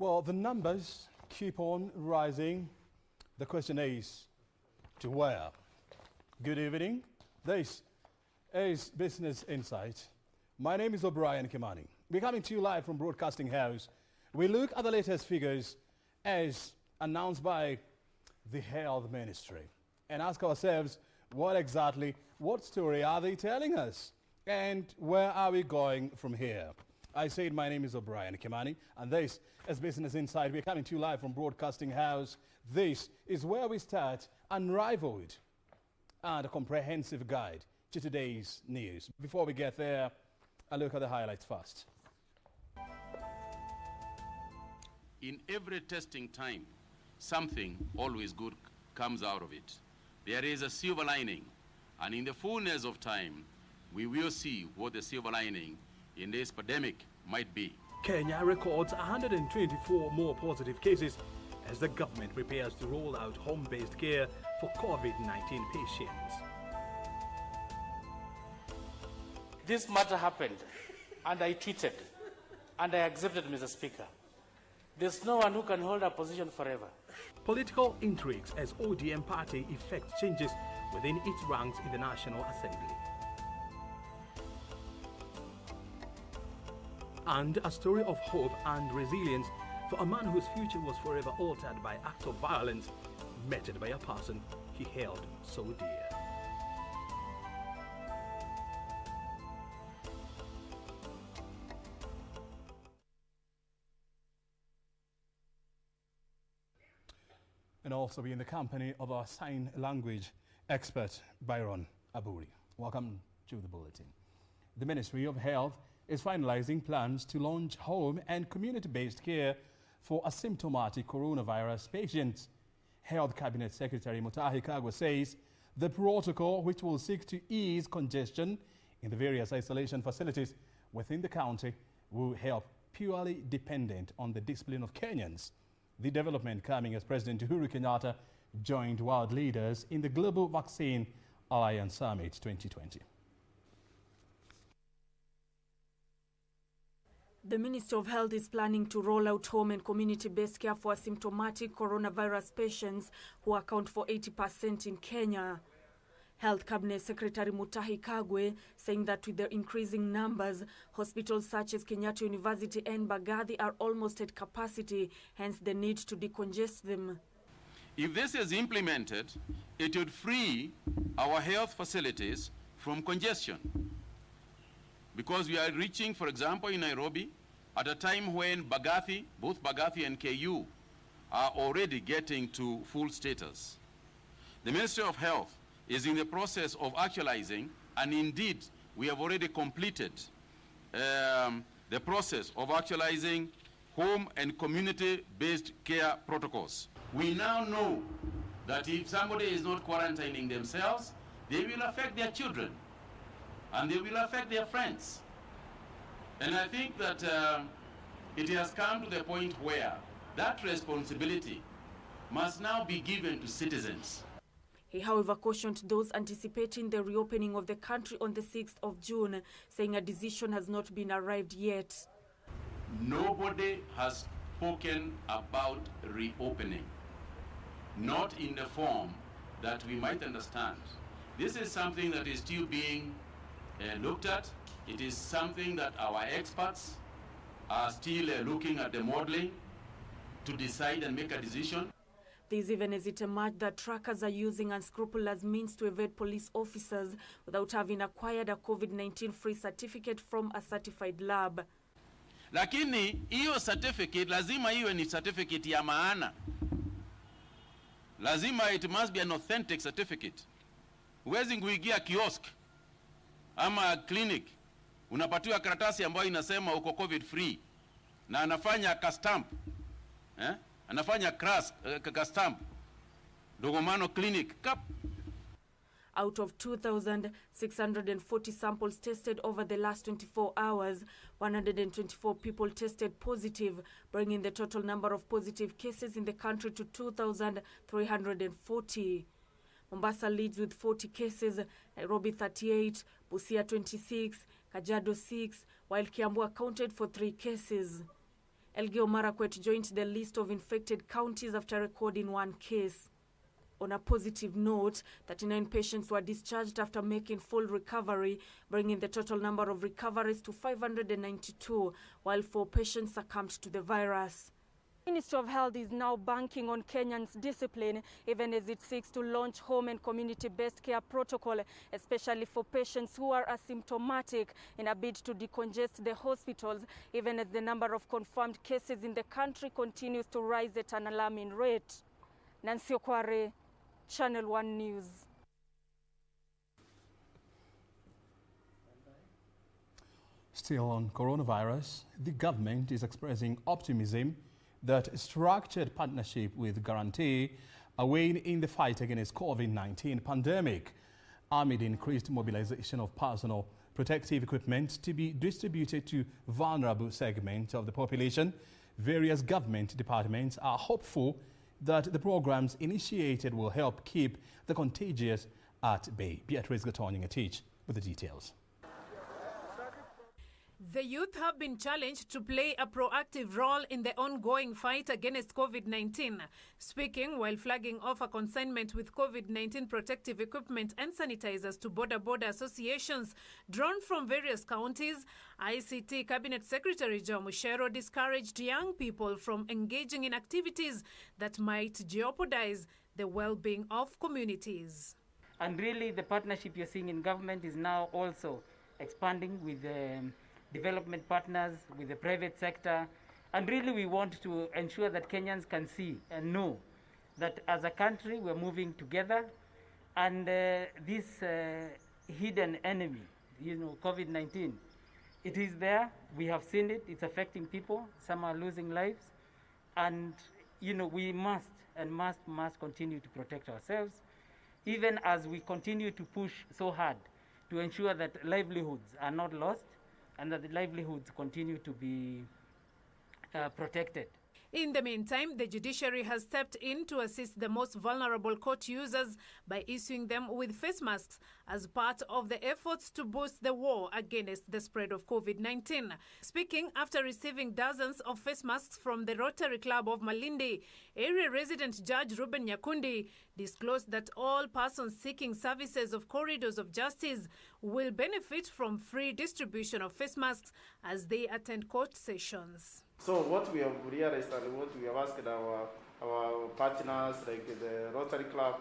Well, the numbers keep on rising. The question is, to where? Good evening. This is Business Insight. My name is O'Brien Kimani. We're coming to you live from Broadcasting House. We look at the latest figures as announced by the Health Ministry and ask ourselves, what story are they telling us? And where are we going from here? I said my name is O'Brien Kimani, and this is Business Insight. We're coming to you live from Broadcasting House. This is where we start unrivaled and a comprehensive guide to today's news. Before we get there, a look at the highlights first. In every testing time, something always good comes out of it. There is a silver lining, and in the fullness of time, we will see what the silver lining in this pandemic might be. Kenya records 124 more positive cases as the government prepares to roll out home-based care for COVID-19 patients. This matter happened, and I tweeted, and I accepted, Mr. Speaker. There's no one who can hold a position forever. Political intrigues as ODM party effects changes within its ranks in the National Assembly. And a story of hope and resilience for a man whose future was forever altered by acts of violence meted by a person he held so dear. And also be in the company of our sign language expert, Byron Aburi. Welcome to the bulletin. The Ministry of Health is finalizing plans to launch home and community-based care for asymptomatic coronavirus patients. Health Cabinet Secretary Mutahi Kagwe says the protocol, which will seek to ease congestion in the various isolation facilities within the county, will help purely dependent on the discipline of Kenyans. The development coming as President Uhuru Kenyatta joined world leaders in the Global Vaccine Alliance Summit 2020. The Ministry of Health is planning to roll out home and community-based care for asymptomatic coronavirus patients who account for 80% in Kenya. Health Cabinet Secretary Mutahi Kagwe saying that with the increasing numbers, hospitals such as Kenyatta University and Mbagathi are almost at capacity, hence the need to decongest them. If this is implemented, it would free our health facilities from congestion. Because we are reaching, for example, in Nairobi, at a time when Mbagathi, both Mbagathi and KU, are already getting to full status. The Ministry of Health is in the process of actualizing, and indeed, we have already completed the process of actualizing home and community-based care protocols. We now know that if somebody is not quarantining themselves, they will affect their children, and they will affect their friends. And I think that it has come to the point where that responsibility must now be given to citizens. He, however, cautioned those anticipating the reopening of the country on the 6th of June, saying a decision has not been arrived yet. Nobody has spoken about reopening, not in the form that we might understand. This is something that is still being looked at. It is something that our experts are still looking at the modeling to decide and make a decision. This even as it emerged that trackers are using unscrupulous means to evade police officers without having acquired a COVID-19 free certificate from a certified lab. Lakini hiyo certificate lazima iwe ni certificate ya maana. Lazima it must be an authentic certificate. Huwezi kuingia kiosk ama clinic unapatiwa karatasi ambayo inasema uko COVID free na anafanya kastamp. Anafanya kastamp. Dogomano clinic kap. Out of 2,640 samples tested over the last 24 hours, 124 people tested positive, bringing the total number of positive cases in the country to 2,340. Mombasa leads with 40 cases, Nairobi 38, Busia 26, Kajiado 6, while Kiambu accounted for 3 cases. Elgeyo Marakwet joined the list of infected counties after recording 1 case. On a positive note, 39 patients were discharged after making full recovery, bringing the total number of recoveries to 592, while 4 patients succumbed to the virus. The Ministry of Health is now banking on Kenyans' discipline, even as it seeks to launch home and community-based care protocol, especially for patients who are asymptomatic, in a bid to decongest the hospitals, even as the number of confirmed cases in the country continues to rise at an alarming rate. Nancy Okware, Channel 1 News. Still on coronavirus, the government is expressing optimism that structured partnership with Guarantee are weighing in the fight against COVID-19 pandemic, amid increased mobilization of personal protective equipment to be distributed to vulnerable segments of the population. Various government departments are hopeful that the programs initiated will help keep the contagious at bay. Beatrice Gatonying-Atich with the details. The youth have been challenged to play a proactive role in the ongoing fight against COVID-19. Speaking while flagging off a consignment with COVID-19 protective equipment and sanitizers to border associations drawn from various counties, ICT Cabinet Secretary Joe Mushero discouraged young people from engaging in activities that might jeopardize the well-being of communities. And really the partnership you're seeing in government is now also expanding with development partners, with the private sector. And really we want to ensure that Kenyans can see and know that as a country we're moving together, and this hidden enemy, COVID-19, it is there, we have seen it, it's affecting people, some are losing lives, and we must continue to protect ourselves, even as we continue to push so hard to ensure that livelihoods are not lost, and that the livelihoods continue to be protected. In the meantime, the judiciary has stepped in to assist the most vulnerable court users by issuing them with face masks as part of the efforts to boost the war against the spread of COVID-19. Speaking after receiving dozens of face masks from the Rotary Club of Malindi, area resident Judge Ruben Nyakundi disclosed that all persons seeking services of corridors of justice will benefit from free distribution of face masks as they attend court sessions. So what we have realized and what we have asked our partners like the Rotary Club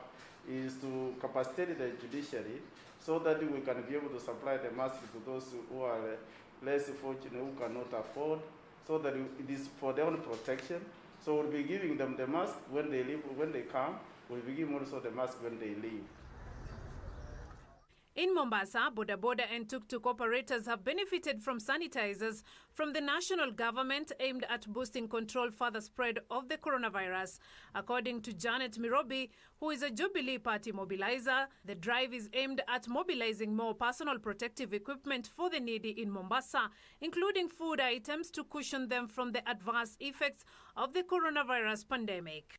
is to capacitate the judiciary so that we can be able to supply the masks to those who are less fortunate, who cannot afford, so that it is for their own protection. So we'll be giving them the mask when they leave, when they come. We'll be giving also the mask when they leave. In Mombasa, boda and tuk-tuk operators have benefited from sanitizers from the national government aimed at boosting control for the spread of the coronavirus. According to Janet Mirobi, who is a Jubilee Party mobilizer, the drive is aimed at mobilizing more personal protective equipment for the needy in Mombasa, including food items to cushion them from the adverse effects of the coronavirus pandemic.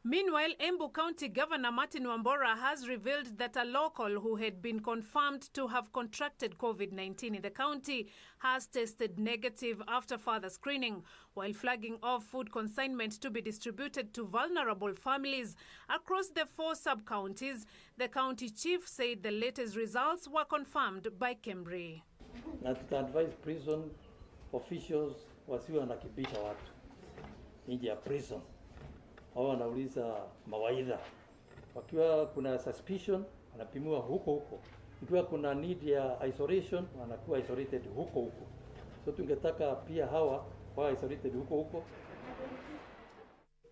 Meanwhile, Embu County Governor Martin Wambora has revealed that a local who had been confirmed to have contracted COVID-19 in the county has tested negative after further screening, while flagging off food consignment to be distributed to vulnerable families across the 4 sub-counties. The county chief said the latest results were confirmed by KEMRI. Na tuta-advise prison officials wasiwe wanakibisha watu nje ya prison. Hao wanauliza mawaidha. Wakiwa kuna suspicion, wanapimiwa huko. Ikiwa kuna need ya isolation, wanakuwa isolated huko. So tungetaka pia hawa isolated huko.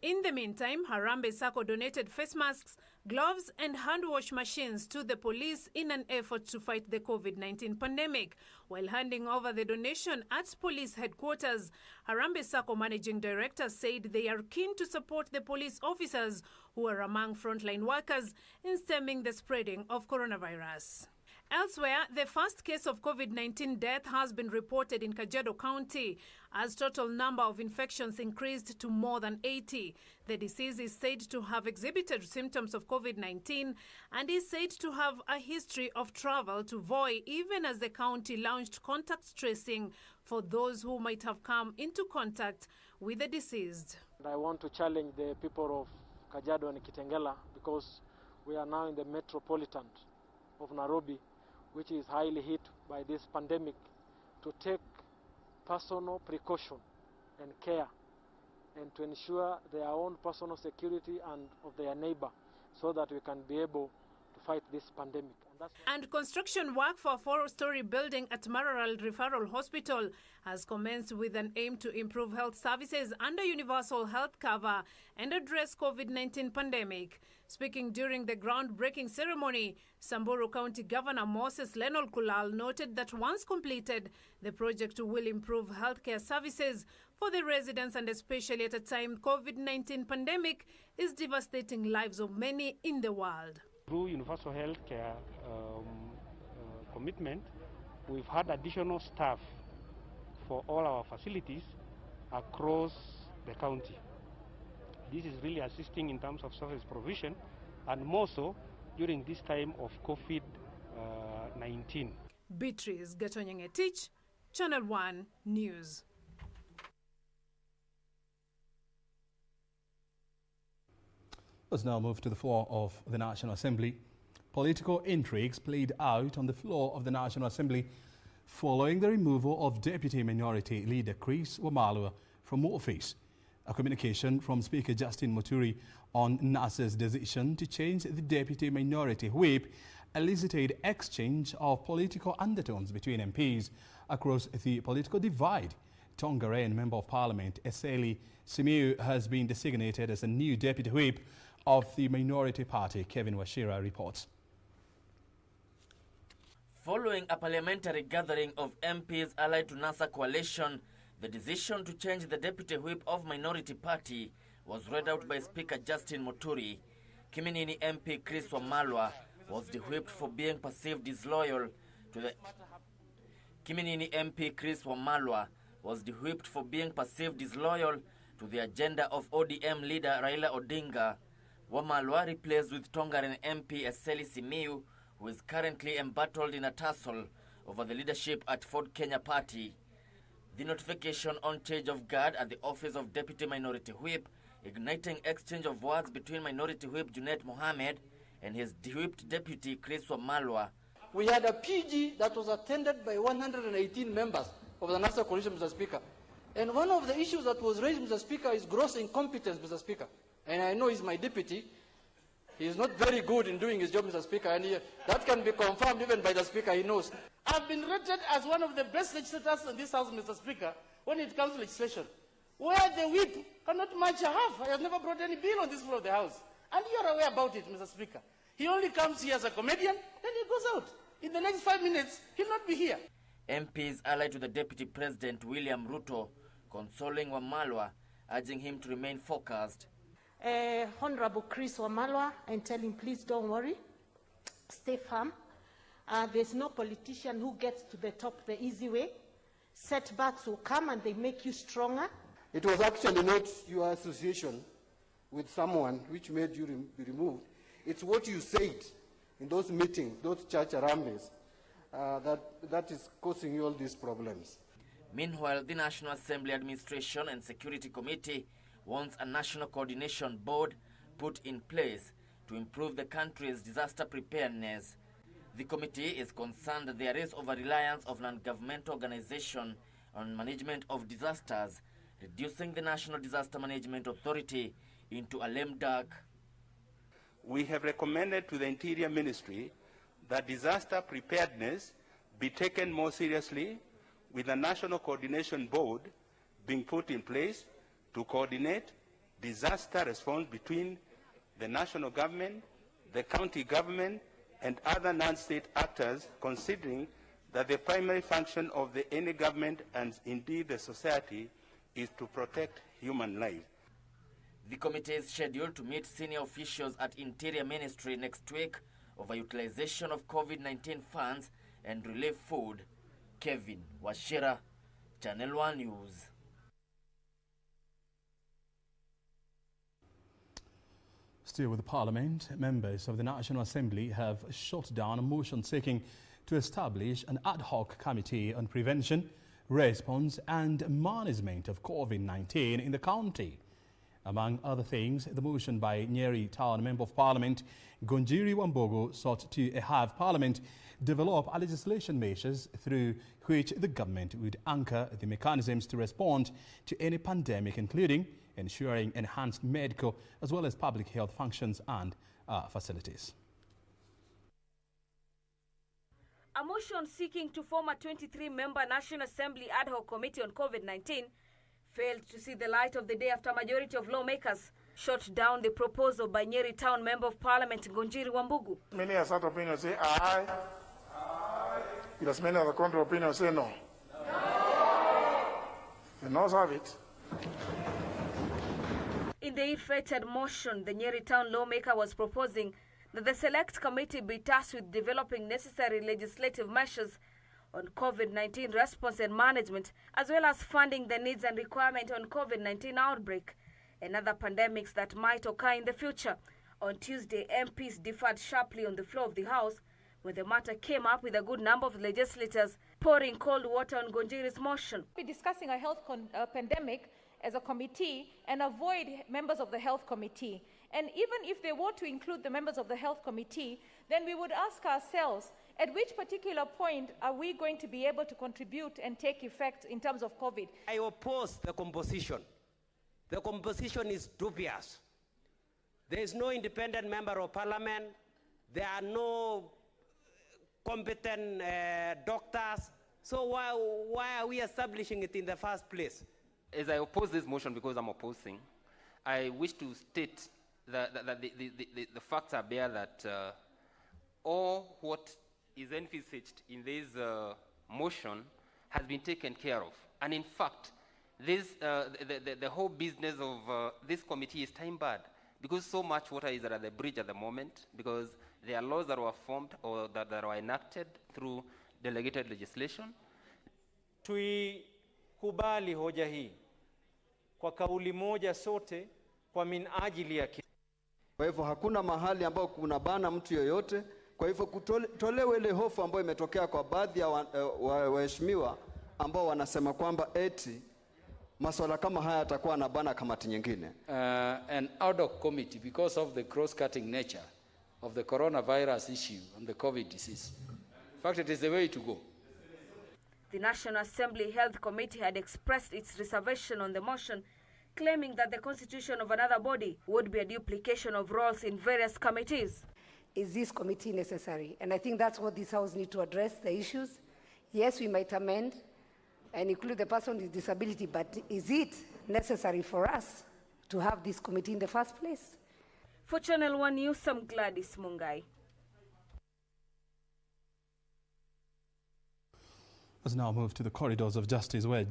In the meantime, Harambee Sacco donated face masks, gloves and hand wash machines to the police in an effort to fight the COVID-19 pandemic. While handing over the donation at police headquarters, Harambee Sacco managing director said they are keen to support the police officers who are among frontline workers in stemming the spreading of coronavirus. Elsewhere, the first case of COVID-19 death has been reported in Kajiado County as total number of infections increased to more than 80. The disease is said to have exhibited symptoms of COVID-19 and is said to have a history of travel to Voi, even as the county launched contact tracing for those who might have come into contact with the deceased. I want to challenge the people of Kajiado and Kitengela, because we are now in the metropolitan of Nairobi, which is highly hit by this pandemic, to take personal precaution and care and to ensure their own personal security and of their neighbor, so that we can be able to fight this pandemic. And construction work for a 4-story building at Maralal Referral Hospital has commenced with an aim to improve health services under universal health cover and address COVID-19 pandemic. Speaking during the groundbreaking ceremony, Samburu County Governor Moses Lenol Kulal noted that once completed, the project will improve healthcare services for the residents, and especially at a time COVID-19 pandemic is devastating lives of many in the world. Through universal health care commitment, we've had additional staff for all our facilities across the county. This is really assisting in terms of service provision, and more so during this time of COVID-19. Beatrice Gatonyang-Etich, Channel 1 News. Let's now move to the floor of the National Assembly. Political intrigues played out on the floor of the National Assembly following the removal of Deputy Minority Leader Chris Wamalwa from office. A communication from Speaker Justin Muturi on NASA's decision to change the Deputy Minority Whip elicited exchange of political undertones between MPs across the political divide. Tongaren Member of Parliament Eseli Simiu has been designated as a new Deputy Whip of the Minority Party. Kevin Washira reports. Following a parliamentary gathering of MPs allied to NASA coalition, the decision to change the Deputy Whip of Minority Party was read out by Speaker Justin Muturi. Kimani MP Chris Wamalwa was de-whipped for being perceived disloyal to the Kimani MP Chris Wamalwa was de-whipped for being perceived disloyal to the agenda of ODM leader Raila Odinga. Wamalwa replaced with Tongaren MP Eseli Simiu, who is currently embattled in a tussle over the leadership at Ford Kenya Party. The notification on change of guard at the office of Deputy Minority Whip, igniting exchange of words between Minority Whip Junet Mohammed and his de-whipped deputy Chris Wamalwa. We had a PG that was attended by 118 members of the NASA coalition, Mr. Speaker. And one of the issues that was raised, Mr. Speaker, is gross incompetence, Mr. Speaker. And I know he's my deputy. He is not very good in doing his job, Mr. Speaker, and that can be confirmed even by the Speaker, he knows. I've been rated as one of the best legislators in this House, Mr. Speaker, when it comes to legislation, where the whip cannot match a half. I have never brought any bill on this floor of the House. And you're aware about it, Mr. Speaker. He only comes here as a comedian, then he goes out. In the next 5 minutes, he'll not be here. MPs allied to the Deputy President William Ruto, consoling Wamalwa, urging him to remain focused. Honorable Chris Wamalwa, and tell him, please don't worry, stay firm. There's no politician who gets to the top the easy way. Setbacks will come and they make you stronger. It was actually not your association with someone which made you be removed. It's what you said in those meetings, those church rambles, that is causing you all these problems. Meanwhile, the National Assembly Administration and Security Committee wants a national coordination board put in place to improve the country's disaster preparedness. The committee is concerned that there is over-reliance of non-governmental organizations on management of disasters, reducing the National Disaster Management Authority into a lame duck. We have recommended to the Interior Ministry that disaster preparedness be taken more seriously, with a national coordination board being put in place to coordinate disaster response between the national government, the county government, and other non-state actors, considering that the primary function of any government and indeed the society is to protect human life. The committee is scheduled to meet senior officials at Interior Ministry next week overutilization of COVID-19 funds and relief food. Kevin Washira, Channel 1 News. Still with Parliament, members of the National Assembly have shot down a motion seeking to establish an ad hoc committee on prevention, response and management of COVID-19 in the county. Among other things, the motion by Nyeri Town Member of Parliament Gonjiri Wambogo sought to have Parliament develop legislation measures through which the government would anchor the mechanisms to respond to any pandemic, including ensuring enhanced medical as well as public health functions and facilities. A motion seeking to form a 23-member National Assembly ad hoc committee on COVID-19 failed to see the light of the day after a majority of lawmakers shot down the proposal by Nyeri Town Member of Parliament Gonjiri Wambugu. Many as that opinion say aye. Because many of the counter opinion say no. The noes have it. In the ill-fated motion, the Nyeri Town lawmaker was proposing that the select committee be tasked with developing necessary legislative measures on COVID-19 response and management, as well as funding the needs and requirement on COVID-19 outbreak and other pandemics that might occur in the future. On Tuesday, MPs differed sharply on the floor of the House when the matter came up, with a good number of legislators pouring cold water on Gonjiri's motion. We're discussing a health pandemic as a committee and avoid members of the health committee. And even if they were to include the members of the health committee, then we would ask ourselves, at which particular point are we going to be able to contribute and take effect in terms of COVID? I oppose the composition. The composition is dubious. There is no independent member of parliament. There are no competent doctors. So why are we establishing it in the first place? As I oppose this motion because I'm opposing, I wish to state that the facts are bare that all what is envisaged in this motion has been taken care of. And in fact, this, the whole business of this committee is time-barred because so much water is at the bridge at the moment, because there are laws that were formed or that were enacted through delegated legislation. Tuikubali hoja hii kwa kauli moja sote kwa minajili ya. Kwa hivyo hakuna mahali ambao kuna bana mtu yoyote. Kwa hivyo kutolewe ile hofu ambayo imetokea kwa baadhi ya waheshimiwa ambao wanasema kwamba eti masuala kama haya yatakuwa na bana kamati nyingine. An ad hoc committee because of the cross-cutting nature of the coronavirus issue and the COVID disease. In fact, it is the way to go. The National Assembly Health Committee had expressed its reservation on the motion, claiming that the constitution of another body would be a duplication of roles in various committees. Is this committee necessary? And I think that's what this House needs to address, the issues. Yes, we might amend and include the person with disability, but is it necessary for us to have this committee in the first place? For Channel 1 News, I'm Gladys Mungai. Let's now move to the corridors of justice, where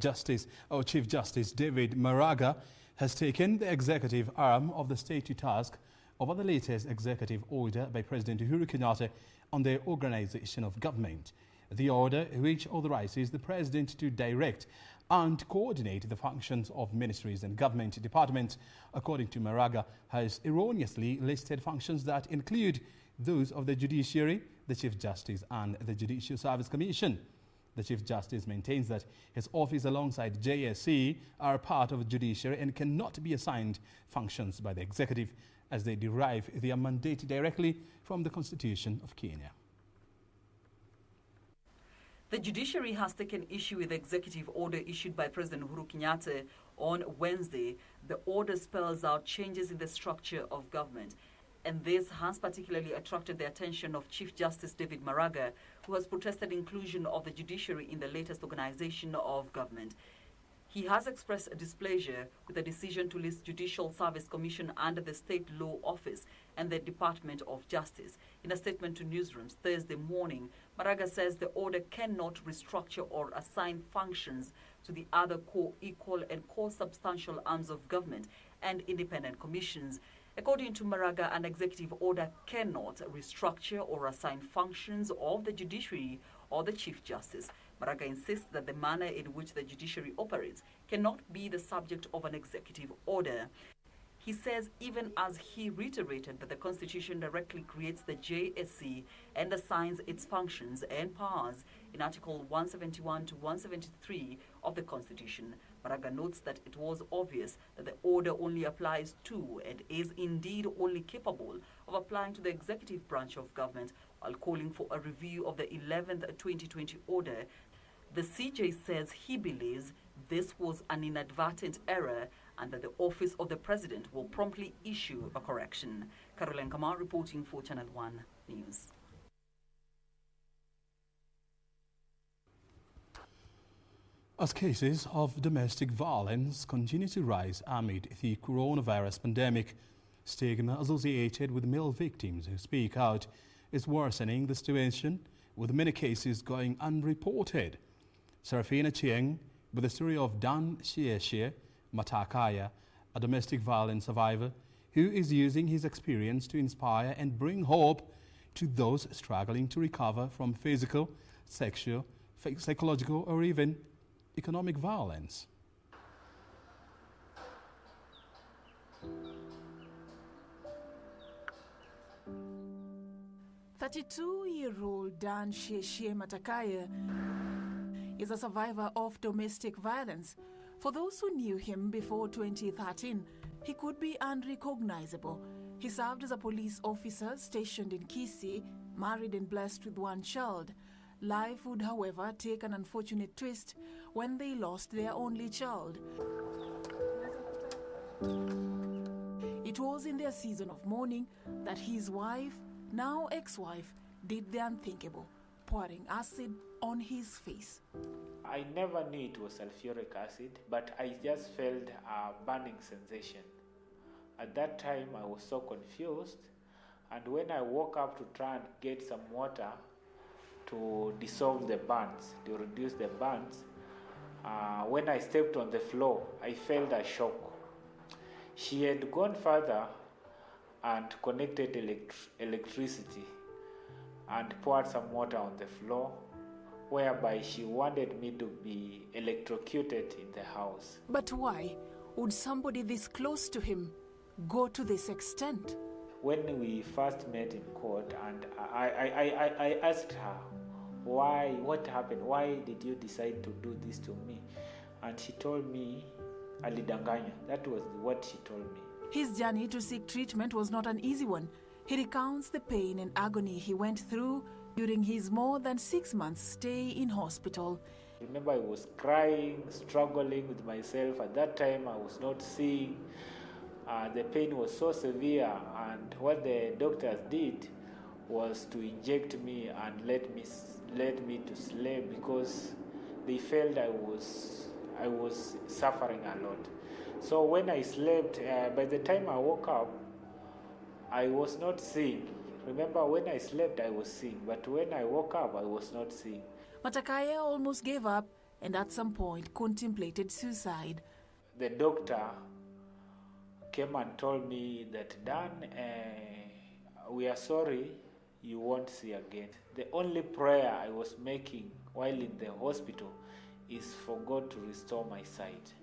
Chief Justice David Maraga has taken the executive arm of the state to task over the latest executive order by President Uhuru Kenyatta on the organization of government. The order, which authorizes the president to direct and coordinate the functions of ministries and government departments, according to Maraga, has erroneously listed functions that include those of the judiciary, the Chief Justice and the Judicial Service Commission. The Chief Justice maintains that his office alongside JSC are part of the judiciary and cannot be assigned functions by the executive, as they derive their mandate directly from the Constitution of Kenya. The judiciary has taken issue with the executive order issued by President Uhuru Kenyatta on Wednesday. The order spells out changes in the structure of government, and this has particularly attracted the attention of Chief Justice David Maraga, who has protested inclusion of the judiciary in the latest organization of government. He has expressed displeasure with the decision to list Judicial Service Commission under the State Law Office and the Department of Justice. In a statement to newsrooms Thursday morning, Maraga says the order cannot restructure or assign functions to the other co-equal and co-substantial arms of government and independent commissions, According to Maraga, an executive order cannot restructure or assign functions of the judiciary or the Chief Justice. Maraga insists that the manner in which the judiciary operates cannot be the subject of an executive order. He says even as he reiterated that the Constitution directly creates the JSC and assigns its functions and powers in Article 171 to 173 of the Constitution. Maraga notes that it was obvious that the order only applies to and is indeed only capable of applying to the executive branch of government, while calling for a review of the 11th 2020 order. The CJ says he believes this was an inadvertent error and that the Office of the President will promptly issue a correction. Caroline Kamar reporting for Channel 1 News. As cases of domestic violence continue to rise amid the coronavirus pandemic, stigma associated with male victims who speak out is worsening the situation, with many cases going unreported. Serafina Chieng with the story of Dan Shieshie Matakaya, a domestic violence survivor who is using his experience to inspire and bring hope to those struggling to recover from physical, sexual, psychological or even economic violence. "32-year-old Dan Shieshie Matakaya is a survivor of domestic violence. For those who knew him before 2013, he could be unrecognizable. He served as a police officer stationed in Kisii, married and blessed with one child. Life would, however, take an unfortunate twist when they lost their only child. It was in their season of mourning that his wife, now ex-wife, did the unthinkable, pouring acid on his face. I never knew it was sulfuric acid, but I just felt a burning sensation. At that time, I was so confused, and when I woke up to try and get some water to dissolve the burns, to reduce the burns, when I stepped on the floor, I felt a shock. She had gone further and connected electricity and poured some water on the floor, whereby she wanted me to be electrocuted in the house. But why would somebody this close to him go to this extent? When we first met in court, and I asked her, why, what happened? Why did you decide to do this to me? And she told me, alidanganya. That was what she told me. His journey to seek treatment was not an easy one. He recounts the pain and agony he went through during his more than 6 months stay in hospital. I remember I was crying, struggling with myself. At that time, I was not seeing. The pain was so severe, and what the doctors did was to inject me and let me to sleep, because they felt I was suffering a lot. So when I slept, by the time I woke up, I was not seeing. Remember, when I slept, I was seeing, but when I woke up, I was not seeing. Matakaya almost gave up and at some point contemplated suicide. The doctor came and told me that, Dan, we are sorry, you won't see again. The only prayer I was making while in the hospital is for God to restore my sight.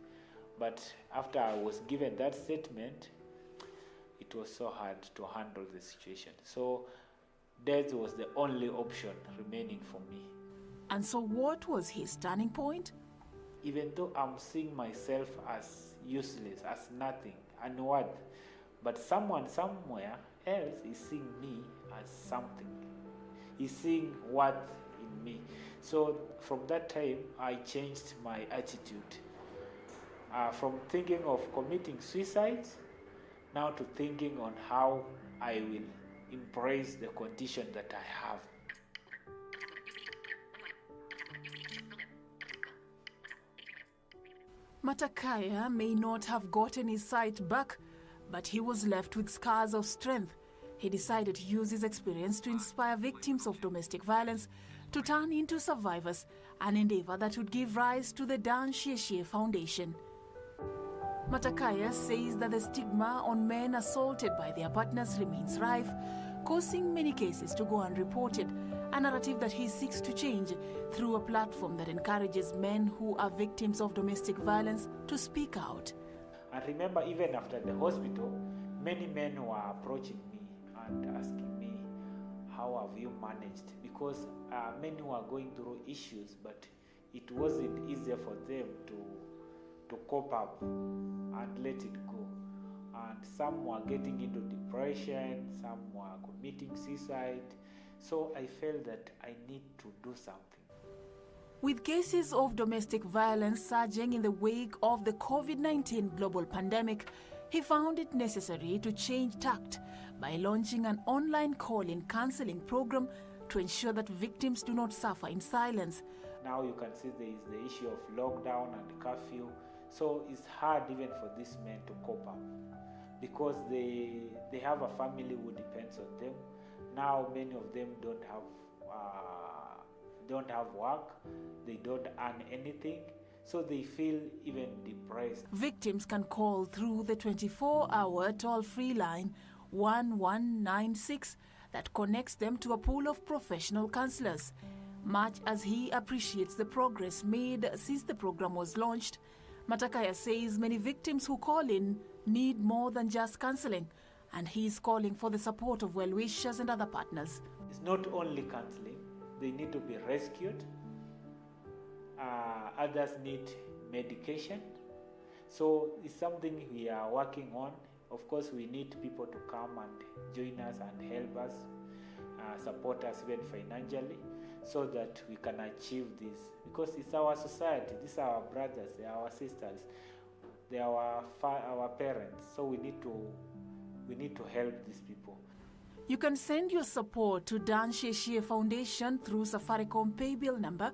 But after I was given that statement, it was so hard to handle the situation. So death was the only option remaining for me. And so what was his turning point? Even though I'm seeing myself as useless, as nothing, unworthy, but someone somewhere else is seeing me as something. He's seeing worth in me. So from that time, I changed my attitude. From thinking of committing suicide, now to thinking on how I will embrace the condition that I have. Matakaya may not have gotten his sight back, but he was left with scars of strength. He decided to use his experience to inspire victims of domestic violence to turn into survivors, an endeavor that would give rise to the Dan Shieshie Foundation. Matakaya says that the stigma on men assaulted by their partners remains rife, causing many cases to go unreported, a narrative that he seeks to change through a platform that encourages men who are victims of domestic violence to speak out. And remember, even after the hospital, many men were approaching me and asking me, how have you managed? Because many were going through issues, but it wasn't easier for them to cope up and let it go. And some were getting into depression, some were committing suicide. So I felt that I need to do something. With cases of domestic violence surging in the wake of the COVID-19 global pandemic, he found it necessary to change tact by launching an online call-in counseling program to ensure that victims do not suffer in silence. Now you can see there is the issue of lockdown and curfew. So it's hard even for these men to cope up because they have a family who depends on them. Now many of them don't have work, they don't earn anything, so they feel even depressed. Victims can call through the 24-hour toll-free line 1196 that connects them to a pool of professional counselors. Much as he appreciates the progress made since the program was launched, Matakaya says many victims who call in need more than just counseling, and he is calling for the support of well-wishers and other partners. It's not only counseling, they need to be rescued. Others need medication. So it's something we are working on. Of course, we need people to come and join us and help us, support us even financially, so that we can achieve this. Because it's our society, these are our brothers, they are our sisters, they are our parents. So we need to help these people. You can send your support to Dan Sheshie Foundation through Safaricom Paybill number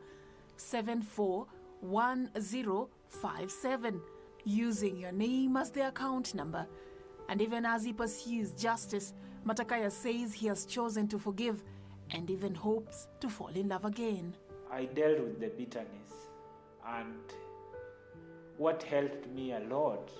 741057, using your name as the account number. And even as he pursues justice, Matakaya says he has chosen to forgive and even hopes to fall in love again. I dealt with the bitterness, and what helped me a lot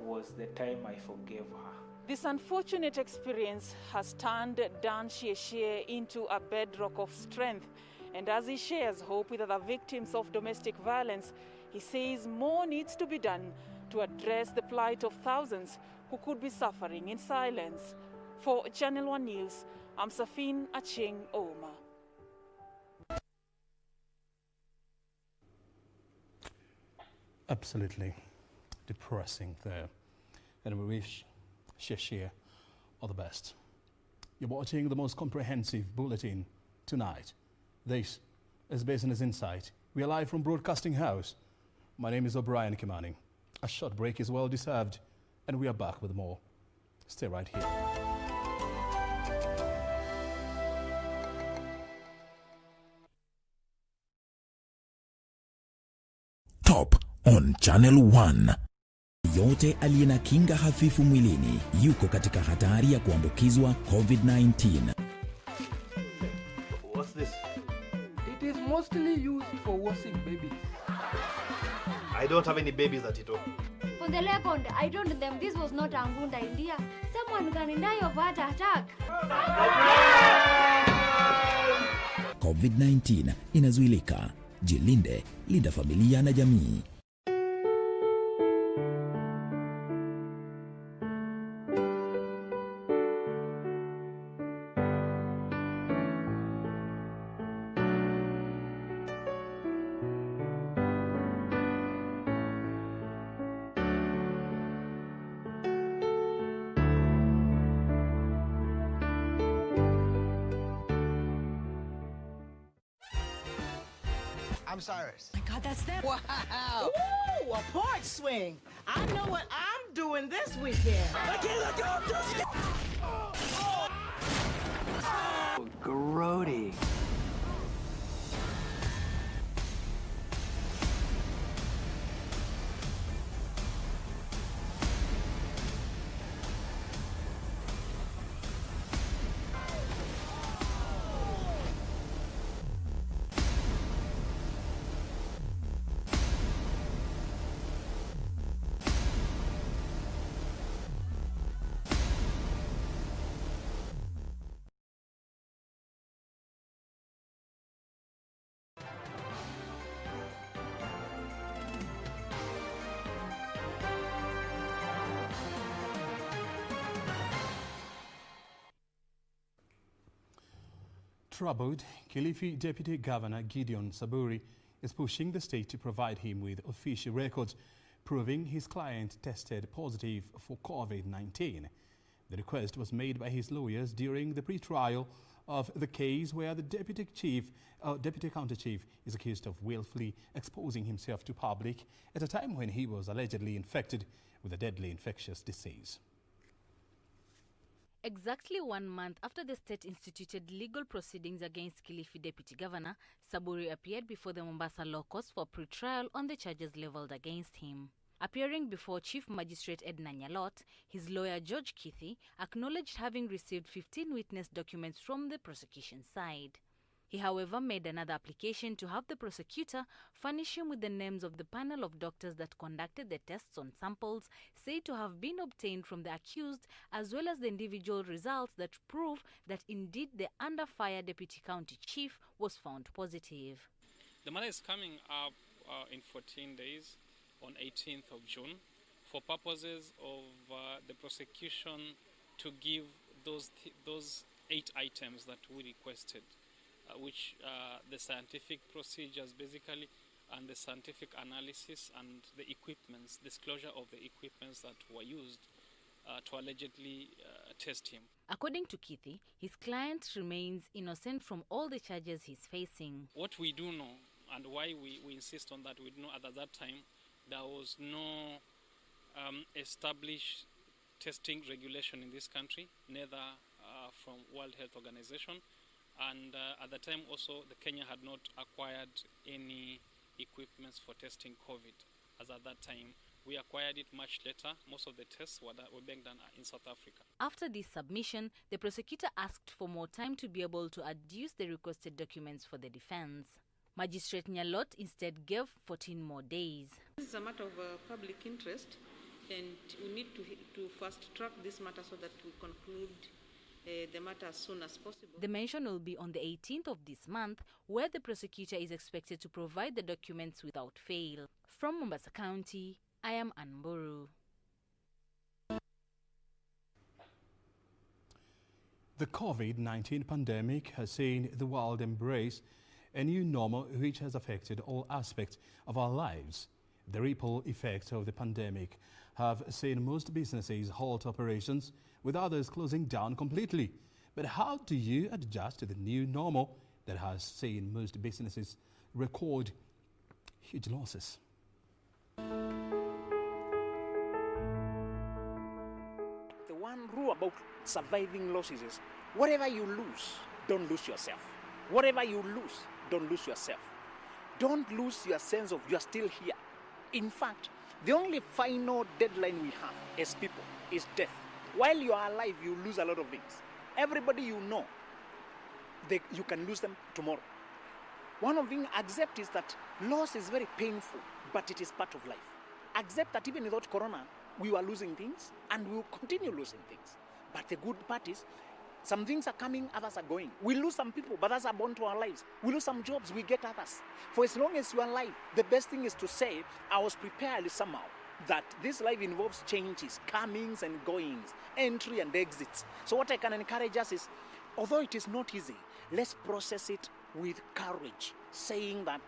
was the time I forgave her. This unfortunate experience has turned Dan Sheshie into a bedrock of strength, and as he shares hope with other victims of domestic violence, he says more needs to be done to address the plight of thousands who could be suffering in silence. For Channel 1 News, I'm Safin Acheng Oma. Absolutely depressing there. And we wish Sheshie all the best. You're watching the most comprehensive bulletin tonight. This is Business Insight. We are live from Broadcasting House. My name is O'Brien Kimani. A short break is well deserved, and we are back with more. Stay right here. Top on Channel 1. Yote aliye na kinga hafifu mwilini yuko katika hatari ya kuambukizwa COVID-19. What's this? It is mostly used for washing babies. I don't have any babies at it. For the record, I told them this was not a good idea. Someone can die of heart attack. COVID-19 inazuilika. Jilinde, linda familia na jamii. I'm Cyrus. My God, that's them. Wow. Ooh, a porch swing. I know what I'm doing this weekend. I can't let go. Oh, grody. Troubled, Kilifi Deputy Governor Gideon Saburi is pushing the state to provide him with official records proving his client tested positive for COVID-19. The request was made by his lawyers during the pre-trial of the case where the deputy counter chief is accused of willfully exposing himself to public at a time when he was allegedly infected with a deadly infectious disease. Exactly 1 month after the state instituted legal proceedings against Kilifi Deputy Governor, Saburi appeared before the Mombasa Law Courts for pre-trial on the charges leveled against him. Appearing before Chief Magistrate Edna Nyalot, his lawyer George Kithi acknowledged having received 15 witness documents from the prosecution side. He, however, made another application to have the prosecutor furnish him with the names of the panel of doctors that conducted the tests on samples said to have been obtained from the accused, as well as the individual results that prove that indeed the under-fire deputy county chief was found positive. The matter is coming up in 14 days on 18th of June for purposes of the prosecution to give those 8 items that we requested. Which the scientific procedures basically, and the scientific analysis and the equipments, disclosure of the equipments that were used to allegedly test him. According to Kithi, his client remains innocent from all the charges he's facing. What we do know, and why we insist on that, we know at that time there was no established testing regulation in this country, neither from World Health Organization. And at the time also, Kenya had not acquired any equipments for testing COVID. As at that time, we acquired it much later. Most of the tests were being done in South Africa. After this submission, the prosecutor asked for more time to be able to adduce the requested documents for the defense. Magistrate Nyalot instead gave 14 more days. This is a matter of public interest, and we need to fast track this matter so that we conclude the matter as soon as possible. The mention will be on the 18th of this month, where the prosecutor is expected to provide the documents without fail. From Mombasa County, I am Anburu. The COVID-19 pandemic has seen the world embrace a new normal which has affected all aspects of our lives. The ripple effects of the pandemic have seen most businesses halt operations, with others closing down completely. But how do you adjust to the new normal that has seen most businesses record huge losses? The one rule about surviving losses is whatever you lose, don't lose yourself. Whatever you lose, don't lose yourself. Don't lose your sense of you're still here. In fact, the only final deadline we have as people is death. While you are alive, you lose a lot of things. Everybody you know, you can lose them tomorrow. One of the things accept is that loss is very painful, but it is part of life. Accept that even without Corona, we were losing things and we will continue losing things. But the good part is, some things are coming, others are going. We lose some people, but others are born to our lives. We lose some jobs, we get others. For as long as you are alive, the best thing is to say, I was prepared somehow. That this life involves changes, comings and goings, entry and exits. So what I can encourage us is, although it is not easy, let's process it with courage, saying that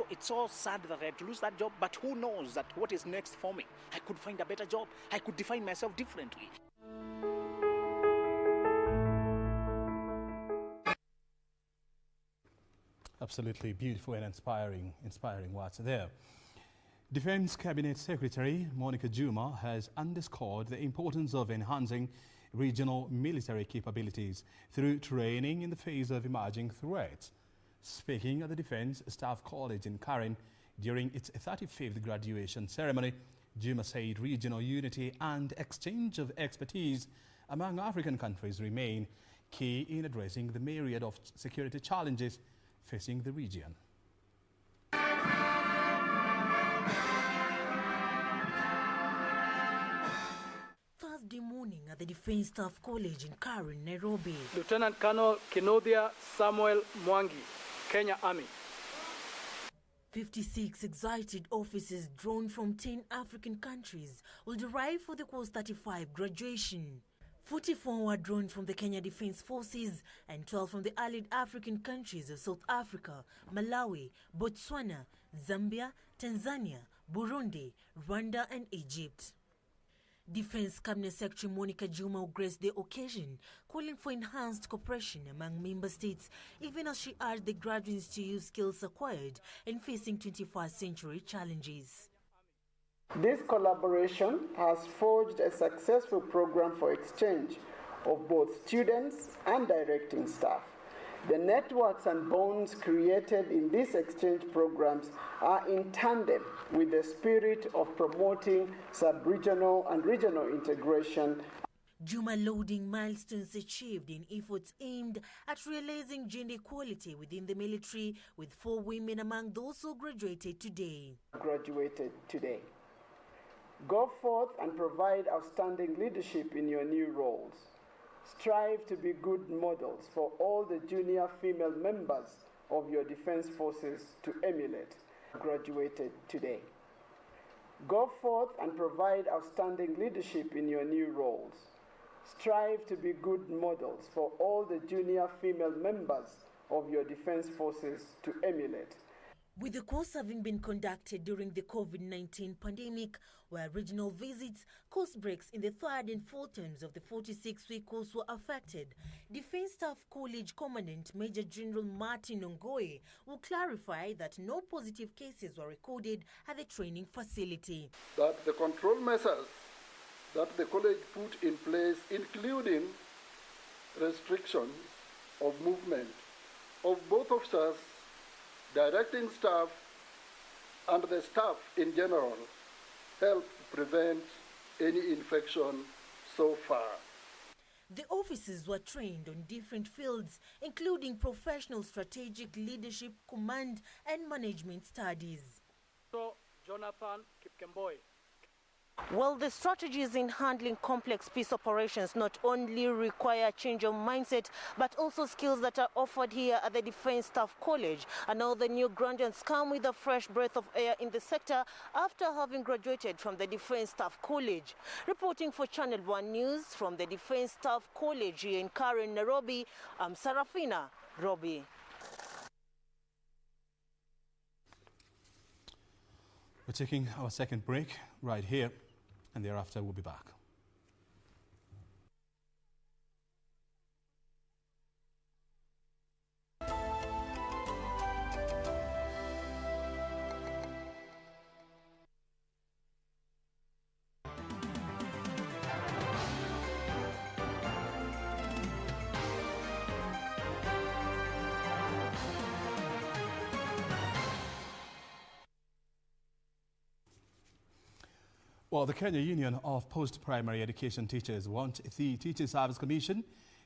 it's so sad that I had to lose that job, but who knows that what is next for me? I could find a better job. I could define myself differently. Absolutely beautiful and inspiring words there. Defense Cabinet Secretary Monica Juma has underscored the importance of enhancing regional military capabilities through training in the face of emerging threats. Speaking at the Defense Staff College in Karen during its 35th graduation ceremony, Juma said regional unity and exchange of expertise among African countries remain key in addressing the myriad of security challenges facing the region. Thursday morning at the Defense Staff College in Karen, Nairobi. Lieutenant Colonel Kinothia Samuel Mwangi, Kenya Army. 56 excited officers drawn from 10 African countries will arrive for the Course 35 graduation. 44 were drawn from the Kenya Defence Forces and 12 from the allied African countries of South Africa, Malawi, Botswana, Zambia, Tanzania, Burundi, Rwanda and Egypt. Defence Cabinet Secretary Monica Juma graced the occasion, calling for enhanced cooperation among member states, even as she urged the graduates to use skills acquired in facing 21st century challenges. This collaboration has forged a successful program for exchange of both students and directing staff. The networks and bonds created in these exchange programs are in tandem with the spirit of promoting sub-regional and regional integration. Juma lauding milestones achieved in efforts aimed at realizing gender equality within the military, with 4 women among those who graduated today. Go forth and provide outstanding leadership in your new roles. Strive to be good models for all the junior female members of your defense forces to emulate. Graduated today. Go forth and provide outstanding leadership in your new roles. Strive to be good models for all the junior female members of your defense forces to emulate. With the course having been conducted during the COVID-19 pandemic, where regional visits, course breaks in the 3rd and 4th terms of the 46-week course were affected, Defence Staff College Commandant Major General Martin Ongoye will clarify that no positive cases were recorded at the training facility. That the control measures that the college put in place, including restrictions of movement of both officers, directing staff, and the staff in general, help prevent any infection so far. The officers were trained on different fields, including professional strategic leadership, command, and management studies. So, Jonathan Kipkemboi. Well, the strategies in handling complex peace operations not only require a change of mindset, but also skills that are offered here at the Defence Staff College. And now the new graduates come with a fresh breath of air in the sector after having graduated from the Defence Staff College. Reporting for Channel 1 News from the Defence Staff College here in Karen, Nairobi, I'm Sarafina Robbie. We're taking our second break right here, and thereafter we'll be back. Well, the Kenya Union of Post-Primary Education Teachers want the Teachers Service Commission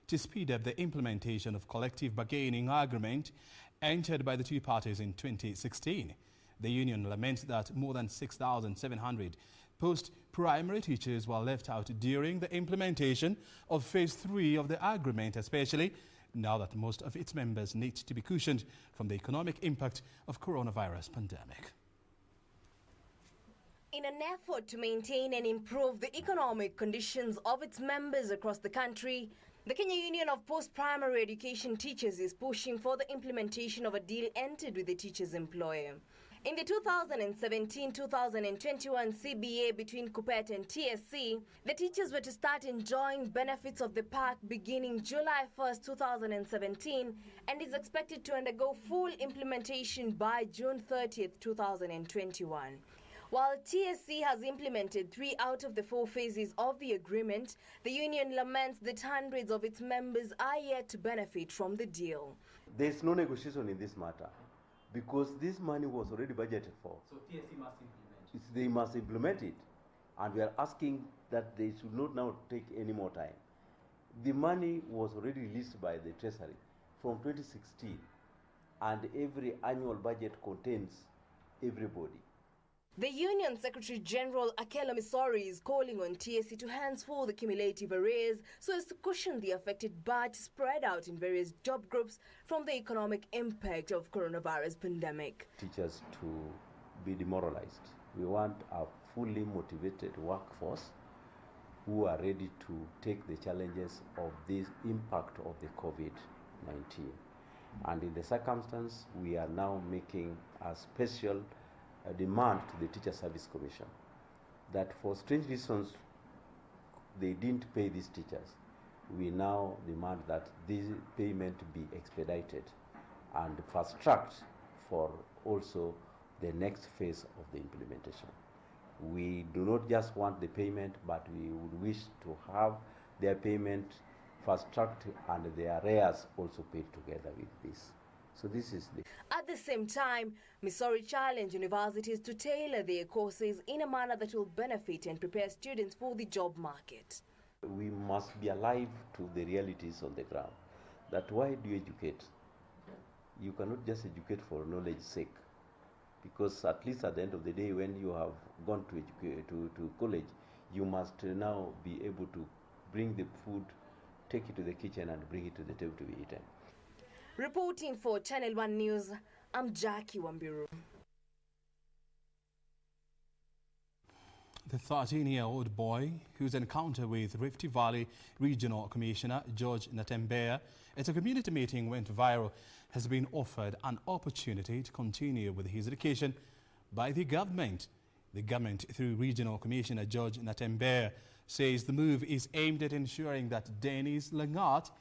to speed up the implementation of collective bargaining agreement entered by the two parties in 2016. The union laments that more than 6,700 post-primary teachers were left out during the implementation of Phase 3 of the agreement, especially now that most of its members need to be cushioned from the economic impact of coronavirus pandemic. In an effort to maintain and improve the economic conditions of its members across the country, the Kenya Union of Post-Primary Education Teachers is pushing for the implementation of a deal entered with the teachers' employer. In the 2017-2021 CBA between KUPPET and TSC, the teachers were to start enjoying benefits of the pact beginning July 1st, 2017, and is expected to undergo full implementation by June 30th, 2021. While TSC has implemented 3 out of the 4 phases of the agreement, the union laments that hundreds of its members are yet to benefit from the deal. There is no negotiation in this matter because this money was already budgeted for. So TSC must implement. They must implement it, and we are asking that they should not now take any more time. The money was already released by the Treasury from 2016, and every annual budget contains everybody. The Union Secretary General Akela Misori is calling on TSC to henceforth the cumulative arrears so as to cushion the affected batch spread out in various job groups from the economic impact of coronavirus pandemic. Teachers to be demoralized. We want a fully motivated workforce who are ready to take the challenges of this impact of the COVID-19. And in the circumstance, we are now making a special demand to the Teacher Service Commission that for strange reasons they didn't pay these teachers. We now demand that this payment be expedited and fast-tracked for also the next phase of the implementation. We do not just want the payment, but we would wish to have their payment fast-tracked and their arrears also paid together with this. So this is the... At the same time, Missouri challenged universities to tailor their courses in a manner that will benefit and prepare students for the job market. We must be alive to the realities on the ground. That why do you educate? You cannot just educate for knowledge's sake, because at least at the end of the day, when you have gone to college, you must now be able to bring the food, take it to the kitchen and bring it to the table to be eaten. Reporting for Channel 1 News, I'm Jackie Wambiru. The 13-year-old boy whose encounter with Rift Valley Regional Commissioner George Natembeya at a community meeting went viral has been offered an opportunity to continue with his education by the government. The government, through Regional Commissioner George Natembeya, says the move is aimed at ensuring that Dennis Langat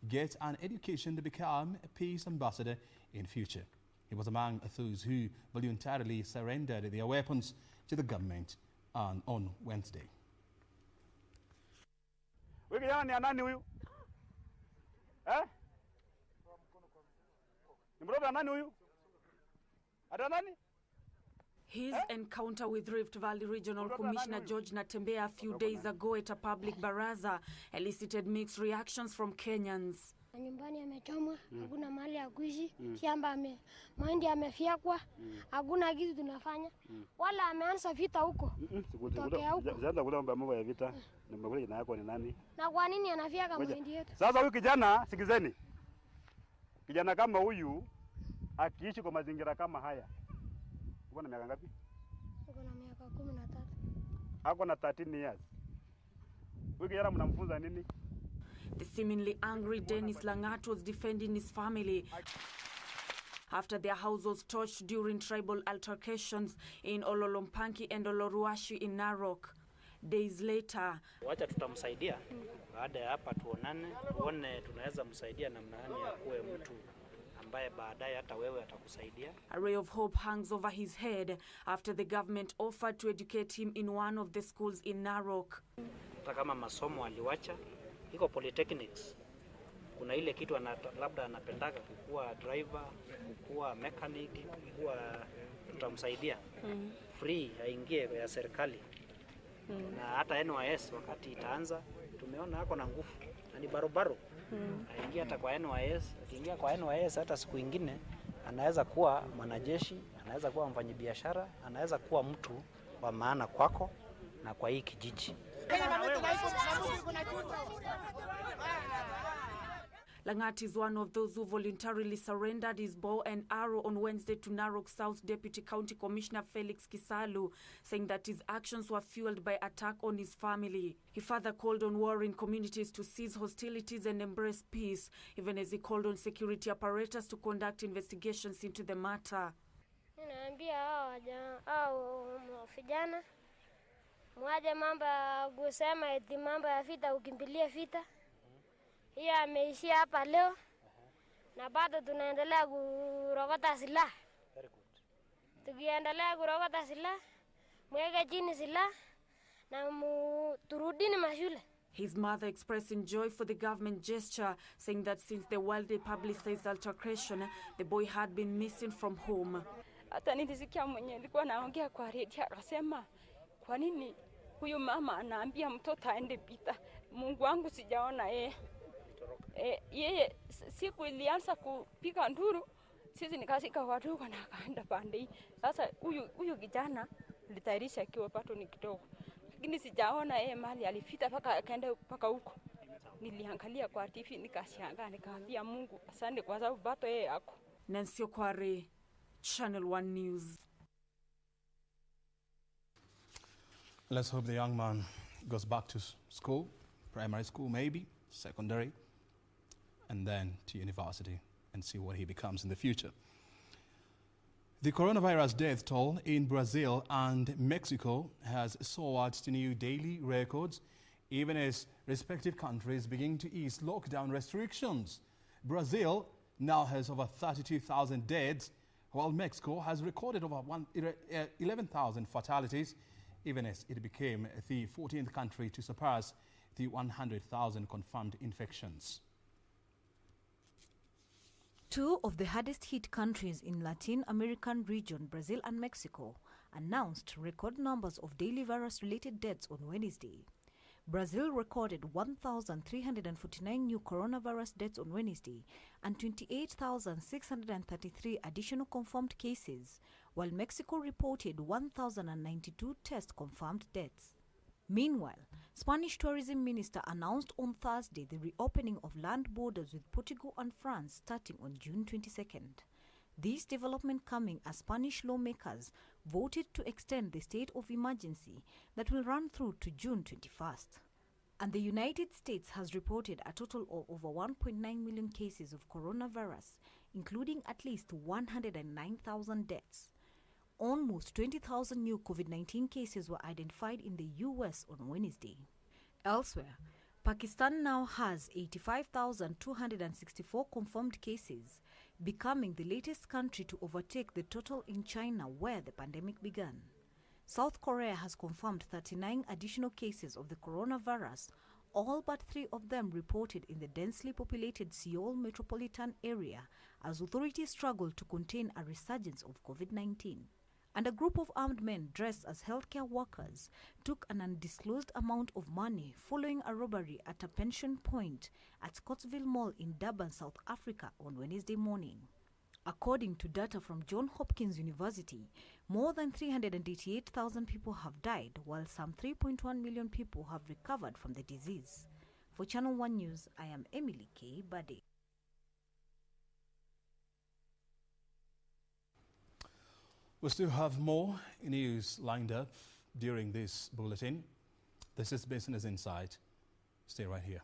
gets an education to become a peace ambassador in future. He was among those who voluntarily surrendered their weapons to the government on Wednesday. His encounter with Rift Valley Regional Commissioner George Natembeya a few days ago at a public baraza elicited mixed reactions from Kenyans. Nyumbani amechomwa, hakuna mahali ya kuishi, shamba mahindi amefyekwa, hakuna kitu tunafanya. Wala ameanza vita huko. Tokea huko. Sasa kule mambo ya vita, nimekuja jina yako ni nani? Na kwa nini anafyeka mahindi yetu? Sasa huyu kijana, sikizeni. Kijana kama huyu akiishi kwa mazingira kama haya. Uko na miaka ngapi? Uko na miaka 13. Ako na 13 years. Huyu kijana mnamfunza nini? The seemingly angry Dennis Langat was defending his family after their house was torched during tribal altercations in Ololompanki and Oloruashi in Narok. Days later, wacha tutamsaidia baada ya hapa tuone tunaweza msaidia namna gani ya kuwe mtu ambaye baadaye hata wewe atakusaidia. A ray of hope hangs over his head after the government offered to educate him in one of the schools in Narok. Hata kama masomo aliwacha, iko polytechnics. Kuna ile kitu labda anapendaka kukuwa driver, kukuwa mechanic, kukuwa tutamsaidia. Free aingie ya serikali. Na hata NYS wakati itaanza tumeona hako na nguvu. Na ni barobaro. Aingia hata kwa NYS, akiingia kwa NYS hata siku nyingine anaweza kuwa mwanajeshi, anaweza kuwa mfanyabiashara, anaweza kuwa mtu wa maana kwako na kwa hii kijiji. Langat is one of those who voluntarily surrendered his bow and arrow on Wednesday to Narok South Deputy County Commissioner Felix Kisalu, saying that his actions were fueled by attack on his family. He further called on warring communities to cease hostilities and embrace peace, even as he called on security apparatus to conduct investigations into the matter. Naambia hao vijana mwaje mambo kusema eti mambo ya vita ukimbilie vita. Hiyo ameishia hapa leo na bado tunaendelea kurokota silaha. Very good. Tukiendelea kurokota silaha, mweke chini silaha na turudini mashule. His mother expressing joy for the government gesture, saying that since the widely publicized altercation, the boy had been missing from home. Hata nilisikia mwenye alikuwa anaongea kwa redio akasema, kwa nini huyu mama anaambia mtoto aende pita? Mungu wangu sijaona yeye siku ilianza kupiga nduru, sisi nikasika watu na akaenda pande hii. Sasa huyu kijana litairisha akiwa pato ni kidogo. Lakini sijaona mali alifita paka akaenda paka huko. Niliangalia kwa TV nikashangaa, nikaambia Mungu asante kwa sababu bato yako. Nancy Okware, Channel 1 News. Let's hope the young man goes back to school, primary school maybe, secondary, and then to university and see what he becomes in the future. The coronavirus death toll in Brazil and Mexico has soared to new daily records, even as respective countries begin to ease lockdown restrictions. Brazil now has over 32,000 deaths, while Mexico has recorded over 11,000 fatalities, even as it became the 14th country to surpass the 100,000 confirmed infections. Two of the hardest hit countries in Latin American region, Brazil and Mexico, announced record numbers of daily virus-related deaths on Wednesday. Brazil recorded 1,349 new coronavirus deaths on Wednesday and 28,633 additional confirmed cases, while Mexico reported 1,092 test-confirmed deaths. Meanwhile, Spanish Tourism Minister announced on Thursday the reopening of land borders with Portugal and France starting on June 22nd. This development coming as Spanish lawmakers voted to extend the state of emergency that will run through to June 21st. And the United States has reported a total of over 1.9 million cases of coronavirus, including at least 109,000 deaths. Almost 20,000 new COVID-19 cases were identified in the U.S. on Wednesday. Elsewhere, Pakistan now has 85,264 confirmed cases, becoming the latest country to overtake the total in China where the pandemic began. South Korea has confirmed 39 additional cases of the coronavirus, all but 3 of them reported in the densely populated Seoul metropolitan area as authorities struggle to contain a resurgence of COVID-19. And a group of armed men dressed as healthcare workers took an undisclosed amount of money following a robbery at a pension point at Scottsville Mall in Durban, South Africa on Wednesday morning. According to data from Johns Hopkins University, more than 388,000 people have died, while some 3.1 million people have recovered from the disease. For Channel 1 News, I am Emily K. Bade. We still have more news lined up during this bulletin. This is Business Insight. Stay right here.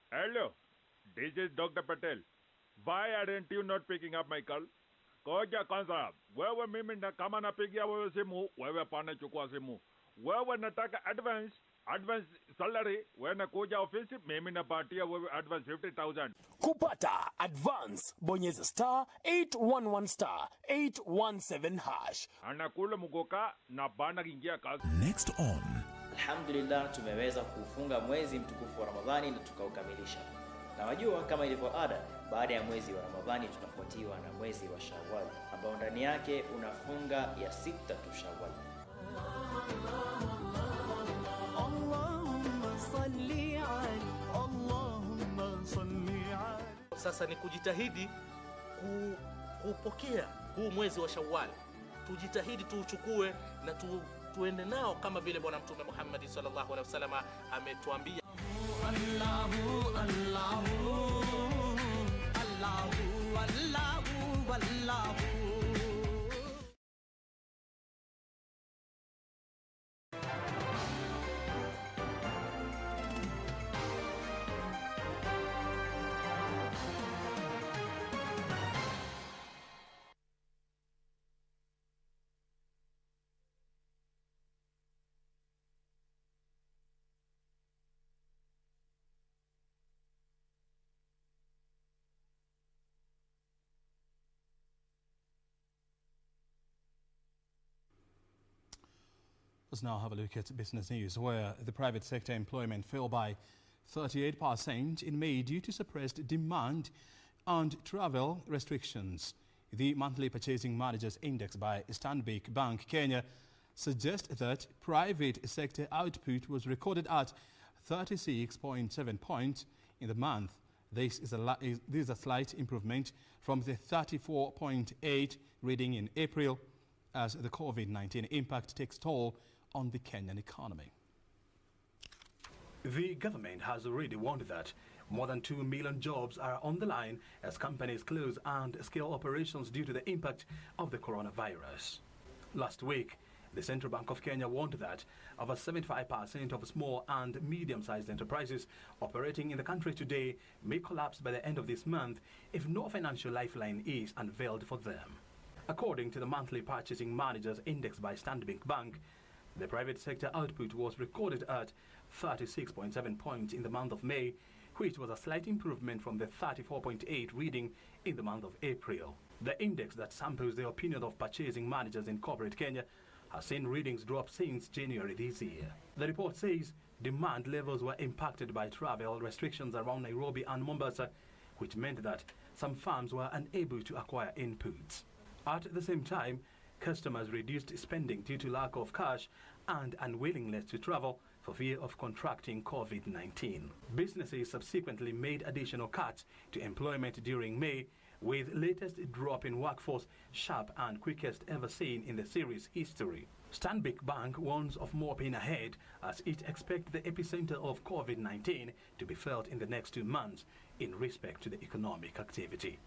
Hello, this is Dr. Patel. Why aren't you not picking up my call? Koja kwanza, wewe mimi na kama napigia wewe simu, wewe pana chukua simu. Wewe nataka advance salary, wewe nakuja ofisi, mimi napatia wewe advance 50,000. Kupata advance, bonyeza *811*817#. Anakula mugoka na bana kingia kazi. Next on. Alhamdulillah, tumeweza kufunga mwezi mtukufu wa Ramadhani na tukaukamilisha. Na wajua kama ilivyo ada, baada ya mwezi wa Ramadhani tunafuatiwa na mwezi wa Shawwal ambao ndani yake unafunga ya 6 tu Shawwal. Sasa ni kujitahidi kupokea huu mwezi wa Shawwal. Tujitahidi tuuchukue na tuende nao kama vile Bwana Mtume Muhammad sallallahu alaihi wasallam ametuambia. Allahu Allahu Allahu Allahu Allahu. Let's now have a look at business news, where the private sector employment fell by 38% in May due to suppressed demand and travel restrictions. The monthly purchasing managers index by Stanbic Bank Kenya suggests that private sector output was recorded at 36.7 points in the month. This is a slight improvement from the 34.8 reading in April, as the COVID-19 impact takes toll on the Kenyan economy. The government has already warned that more than 2 million jobs are on the line as companies close and scale operations due to the impact of the coronavirus. Last week, the Central Bank of Kenya warned that over 75% of small and medium-sized enterprises operating in the country today may collapse by the end of this month if no financial lifeline is unveiled for them. According to the monthly Purchasing Managers Index by Stanbic Bank, the private sector output was recorded at 36.7 points in the month of May, which was a slight improvement from the 34.8 reading in the month of April. The index that samples the opinion of purchasing managers in corporate Kenya has seen readings drop since January this year. The report says demand levels were impacted by travel restrictions around Nairobi and Mombasa, which meant that some firms were unable to acquire inputs. At the same time, customers reduced spending due to lack of cash and unwillingness to travel for fear of contracting COVID-19. Businesses subsequently made additional cuts to employment during May, with latest drop in workforce sharp and quickest ever seen in the series history. Stanbic Bank warns of more pain ahead as it expects the epicenter of COVID-19 to be felt in the next 2 months in respect to the economic activity.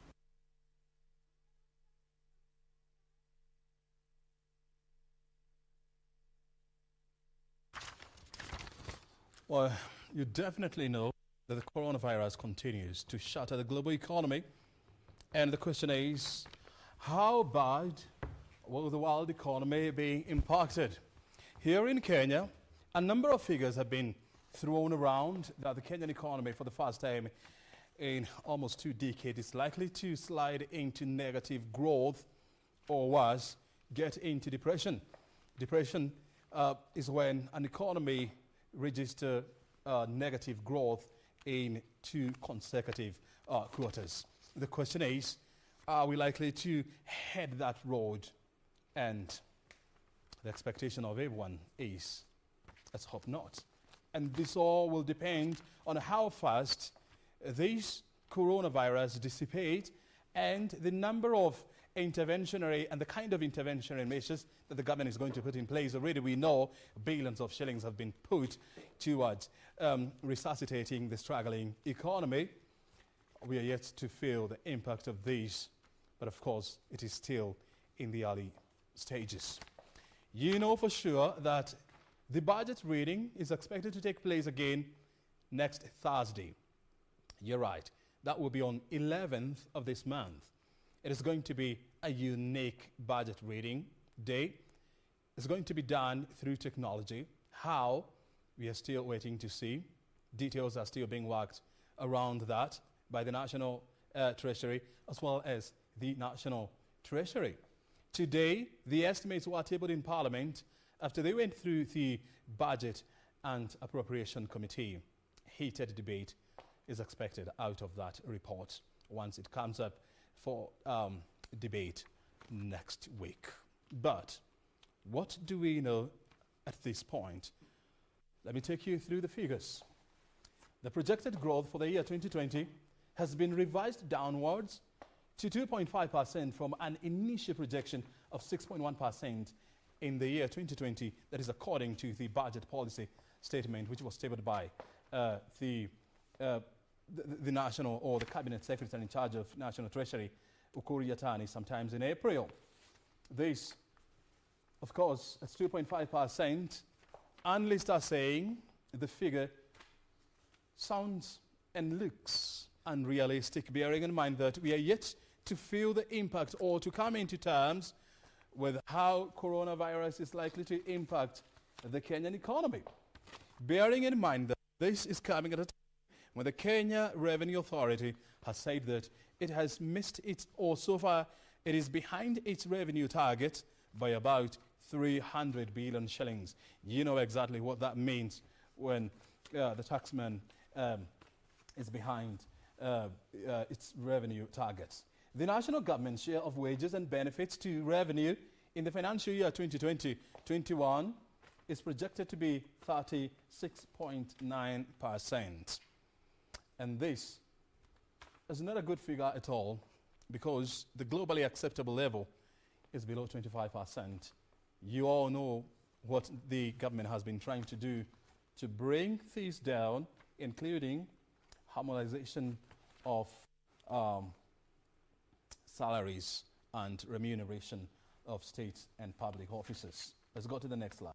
Well, you definitely know that the coronavirus continues to shatter the global economy. And the question is, how bad will the world economy be impacted? Here in Kenya, a number of figures have been thrown around that the Kenyan economy, for the first time in almost 2 decades, is likely to slide into negative growth or worse, get into depression. Depression is when an economy registers negative growth in 2 consecutive quarters. The question is, are we likely to head that road? And the expectation of everyone is, let's hope not. And this all will depend on how fast this coronavirus dissipate and the number of interventionary and the kind of interventionary measures that the government is going to put in place. Already we know billions of shillings have been put towards resuscitating the struggling economy. We are yet to feel the impact of these, but of course it is still in the early stages. You know for sure that the budget reading is expected to take place again next Thursday. You're right. That will be on 11th of this month. It is going to be a unique budget reading day. It's going to be done through technology. How? We are still waiting to see. Details are still being worked around that by the National Treasury as well as the National Treasury. Today, the estimates were tabled in Parliament after they went through the Budget and Appropriation Committee. Heated debate is expected out of that report once it comes up for debate next week. But what do we know at this point? Let me take you through the figures. The projected growth for the year 2020 has been revised downwards to 2.5% from an initial projection of 6.1% in the year 2020. That is according to the budget policy statement, which was tabled by the national or the cabinet secretary in charge of National Treasury, Ukuri Yatani, sometimes in April. This, of course, at 2.5%. Analysts are saying the figure sounds and looks unrealistic, bearing in mind that we are yet to feel the impact or to come into terms with how coronavirus is likely to impact the Kenyan economy. Bearing in mind that this is coming at a time when the Kenya Revenue Authority has said that it has missed its, or so far it is behind its revenue target by about 300 billion shillings. You know exactly what that means when the taxman is behind its revenue targets. The national government's share of wages and benefits to revenue in the financial year 2020-21 is projected to be 36.9%. And this is not a good figure at all, because the globally acceptable level is below 25%. You all know what the government has been trying to do to bring these down, including harmonization of salaries and remuneration of state and public officers. Let's go to the next slide.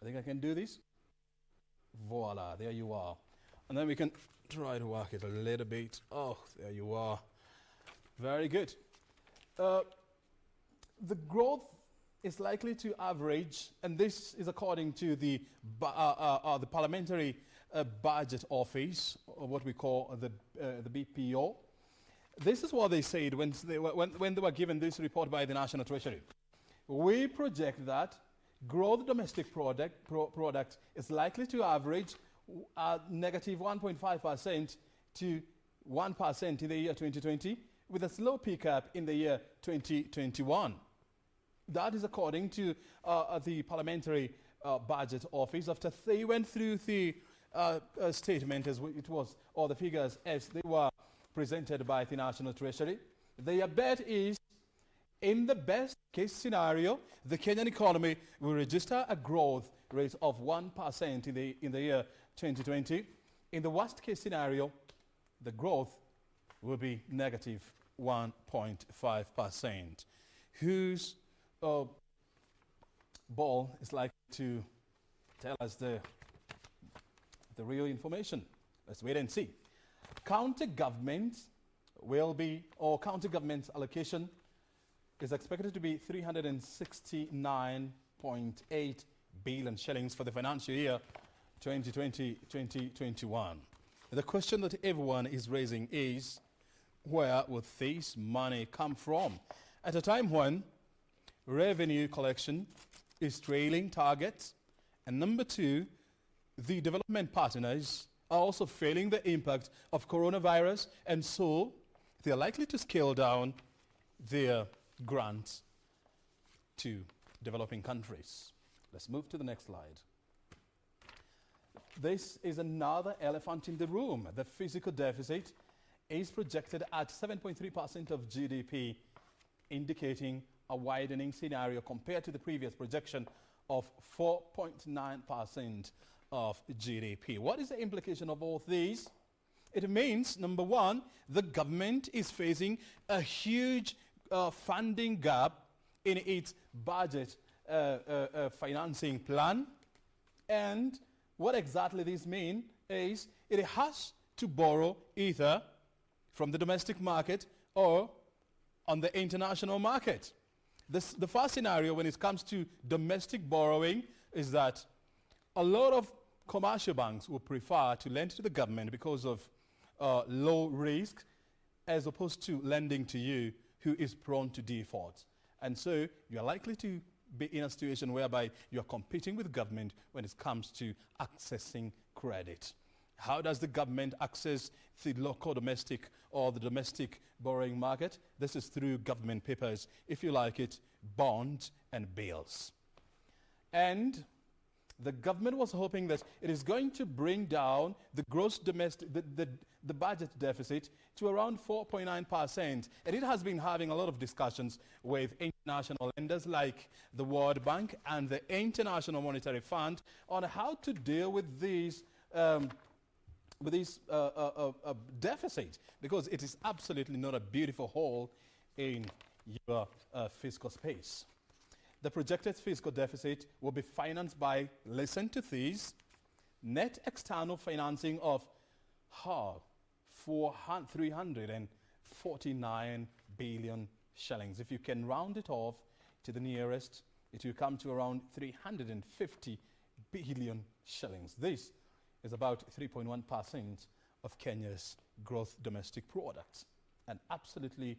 I think I can do this. Voila, there you are. And then we can try to work it a little bit. Oh, there you are. Very good. The growth is likely to average, and this is according to the Parliamentary Budget Office, or what we call the BPO. This is what they said when they were given this report by the National Treasury. We project that gross domestic product is likely to average negative 1.5% to 1% in the year 2020, with a slow pickup in the year 2021. That is according to the Parliamentary Budget Office, after they went through the statement as it was, or the figures as they were presented by the National Treasury. Their bet is, in the best case scenario, the Kenyan economy will register a growth rate of 1% in the year 2020. In the worst case scenario, the growth will be negative 1.5%. Whose ball is likely to tell us the real information? Let's wait and see. County government's allocation is expected to be 369.8 billion shillings for the financial year 2020-2021. The question that everyone is raising is, where would this money come from? At a time when revenue collection is trailing targets, and number two, the development partners are also feeling the impact of coronavirus, and so they are likely to scale down their grants to developing countries. Let's move to the next slide. This is another elephant in the room. The fiscal deficit is projected at 7.3% of GDP, indicating a widening scenario compared to the previous projection of 4.9% of GDP. What is the implication of all these? It means, number one, the government is facing a huge funding gap in its budget financing plan. And what exactly this means is it has to borrow either from the domestic market or on the international market. The first scenario when it comes to domestic borrowing is that a lot of commercial banks will prefer to lend to the government because of low risk, as opposed to lending to you who is prone to default. And so you're likely to be in a situation whereby you're competing with government when it comes to accessing credit. How does the government access the local domestic or the domestic borrowing market? This is through government papers, if you like it, bonds and bills. And the government was hoping that it is going to bring down the gross domestic, the budget deficit to around 4.9%. And it has been having a lot of discussions with international lenders like the World Bank and the International Monetary Fund on how to deal with these deficit, because it is absolutely not a beautiful hole in your fiscal space. The projected fiscal deficit will be financed by, listen to these, net external financing of 349 billion shillings. If you can round it off to the nearest, it will come to around 350 billion shillings. This is about 3.1% of Kenya's gross domestic product. An absolutely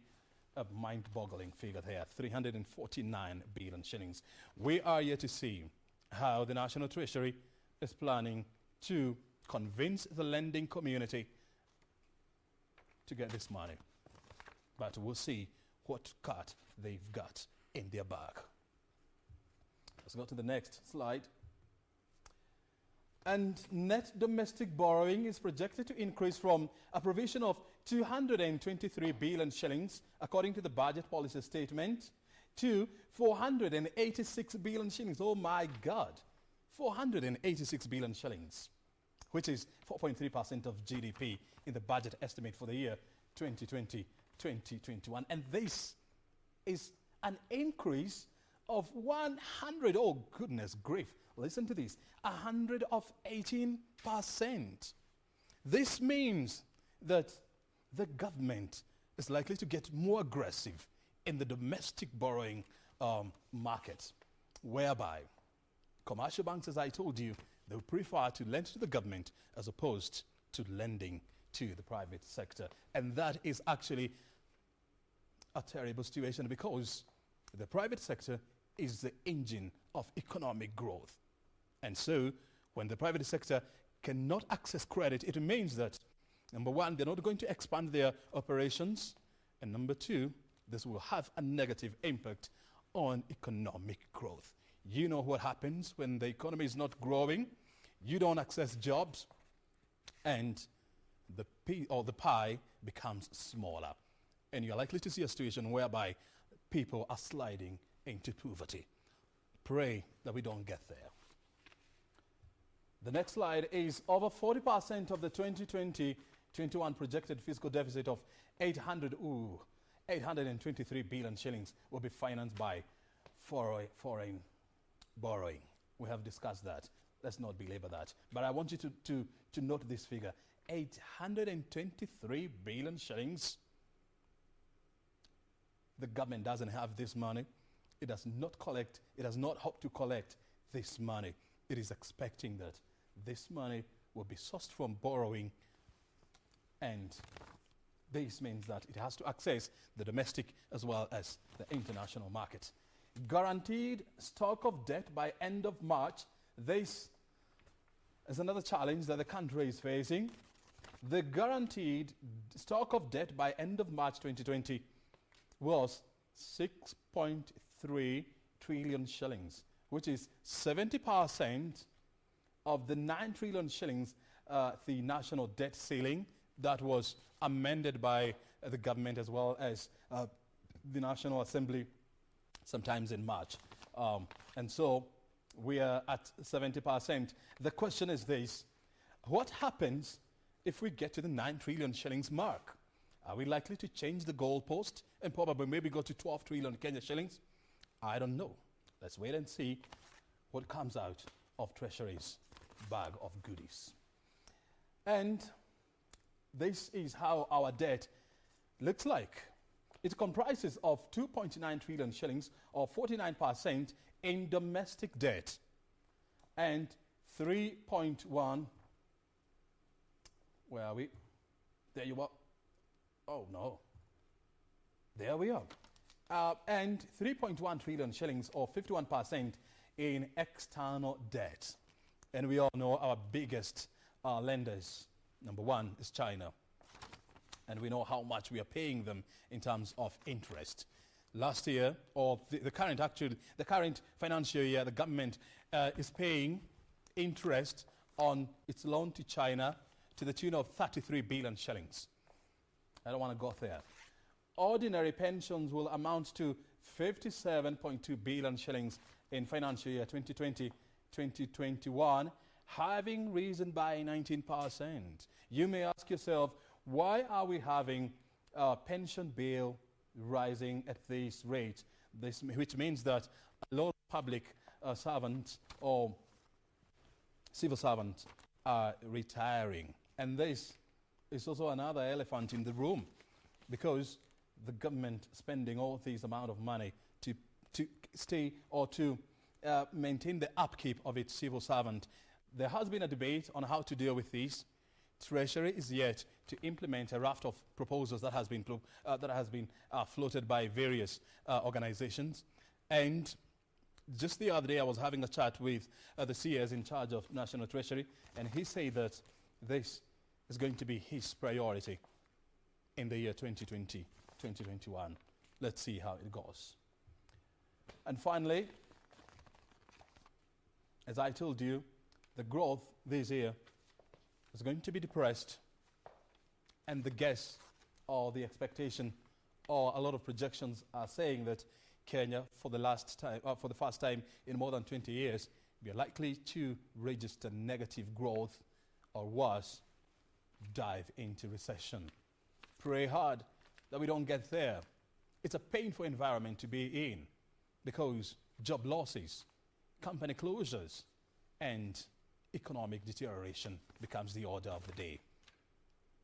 mind-boggling figure there, 349 billion shillings. We are yet to see how the National Treasury is planning to convince the lending community to get this money. But we'll see what cut they've got in their bag. Let's go to the next slide. And net domestic borrowing is projected to increase from a provision of 223 billion shillings, according to the budget policy statement, to 486 billion shillings. Oh my God. 486 billion shillings, which is 4.3% of GDP in the budget estimate for the year 2020-2021. And this is an increase of 100, oh goodness grief, listen to this, 118%. This means that the government is likely to get more aggressive in the domestic borrowing market, whereby commercial banks, as I told you, they would prefer to lend to the government as opposed to lending to the private sector. And that is actually a terrible situation, because the private sector is the engine of economic growth. And so when the private sector cannot access credit, it means that, number one, they're not going to expand their operations, and number two, this will have a negative impact on economic growth. You know what happens when the economy is not growing. You don't access jobs, and the pie becomes smaller. And you're likely to see a situation whereby people are sliding into poverty. Pray that we don't get there. The next slide is over 40% of the 2020-21 projected fiscal deficit of 823 billion shillings will be financed by foreign borrowing. We have discussed that. Let's not belabor that. But I want you to note this figure. 823 billion shillings. The government doesn't have this money. It does not hope to collect this money. It is expecting that this money will be sourced from borrowing, and this means that it has to access the domestic as well as the international market. Guaranteed stock of debt by end of March. This is another challenge that the country is facing. The guaranteed stock of debt by end of March 2020 was 6.3 trillion shillings, which is 70% of the 9 trillion shillings, the national debt ceiling that was amended by the government as well as the National Assembly sometimes in March. And so we are at 70%. The question is this: what happens if we get to the 9 trillion shillings mark? Are we likely to change the goalpost and probably maybe go to 12 trillion Kenya shillings? I don't know. Let's wait and see what comes out of Treasury's bag of goodies. And this is how our debt looks like. It comprises of 2.9 trillion shillings, or 49% in domestic debt, and 3.1, where are we? There you are. Oh no. There we are. And 3.1 trillion shillings, or 51% in external debt. And we all know our biggest lenders, number one, is China. And we know how much we are paying them in terms of interest. Last year, or the current financial year, the government is paying interest on its loan to China to the tune of 33 billion shillings. I don't want to go there. Ordinary pensions will amount to 57.2 billion shillings in financial year 2020-2021, having risen by 19%. You may ask yourself, why are we having a pension bill rising at this rate? Which means that a lot of public servants or civil servants are retiring. And this is also another elephant in the room, because the government spending all this amount of money to stay or to maintain the upkeep of its civil servant. There has been a debate on how to deal with this. Treasury is yet to implement a raft of proposals that has been floated by various organizations. And just the other day, I was having a chat with the CS in charge of National Treasury, and he said that this is going to be his priority in the year 2020-2021. Let's see how it goes. And finally, as I told you, the growth this year is going to be depressed, and the guess or the expectation or a lot of projections are saying that Kenya, for the first time in more than 20 years, we are likely to register negative growth or worse, dive into recession. Pray hard that we don't get there. It's a painful environment to be in because job losses, company closures, and economic deterioration becomes the order of the day.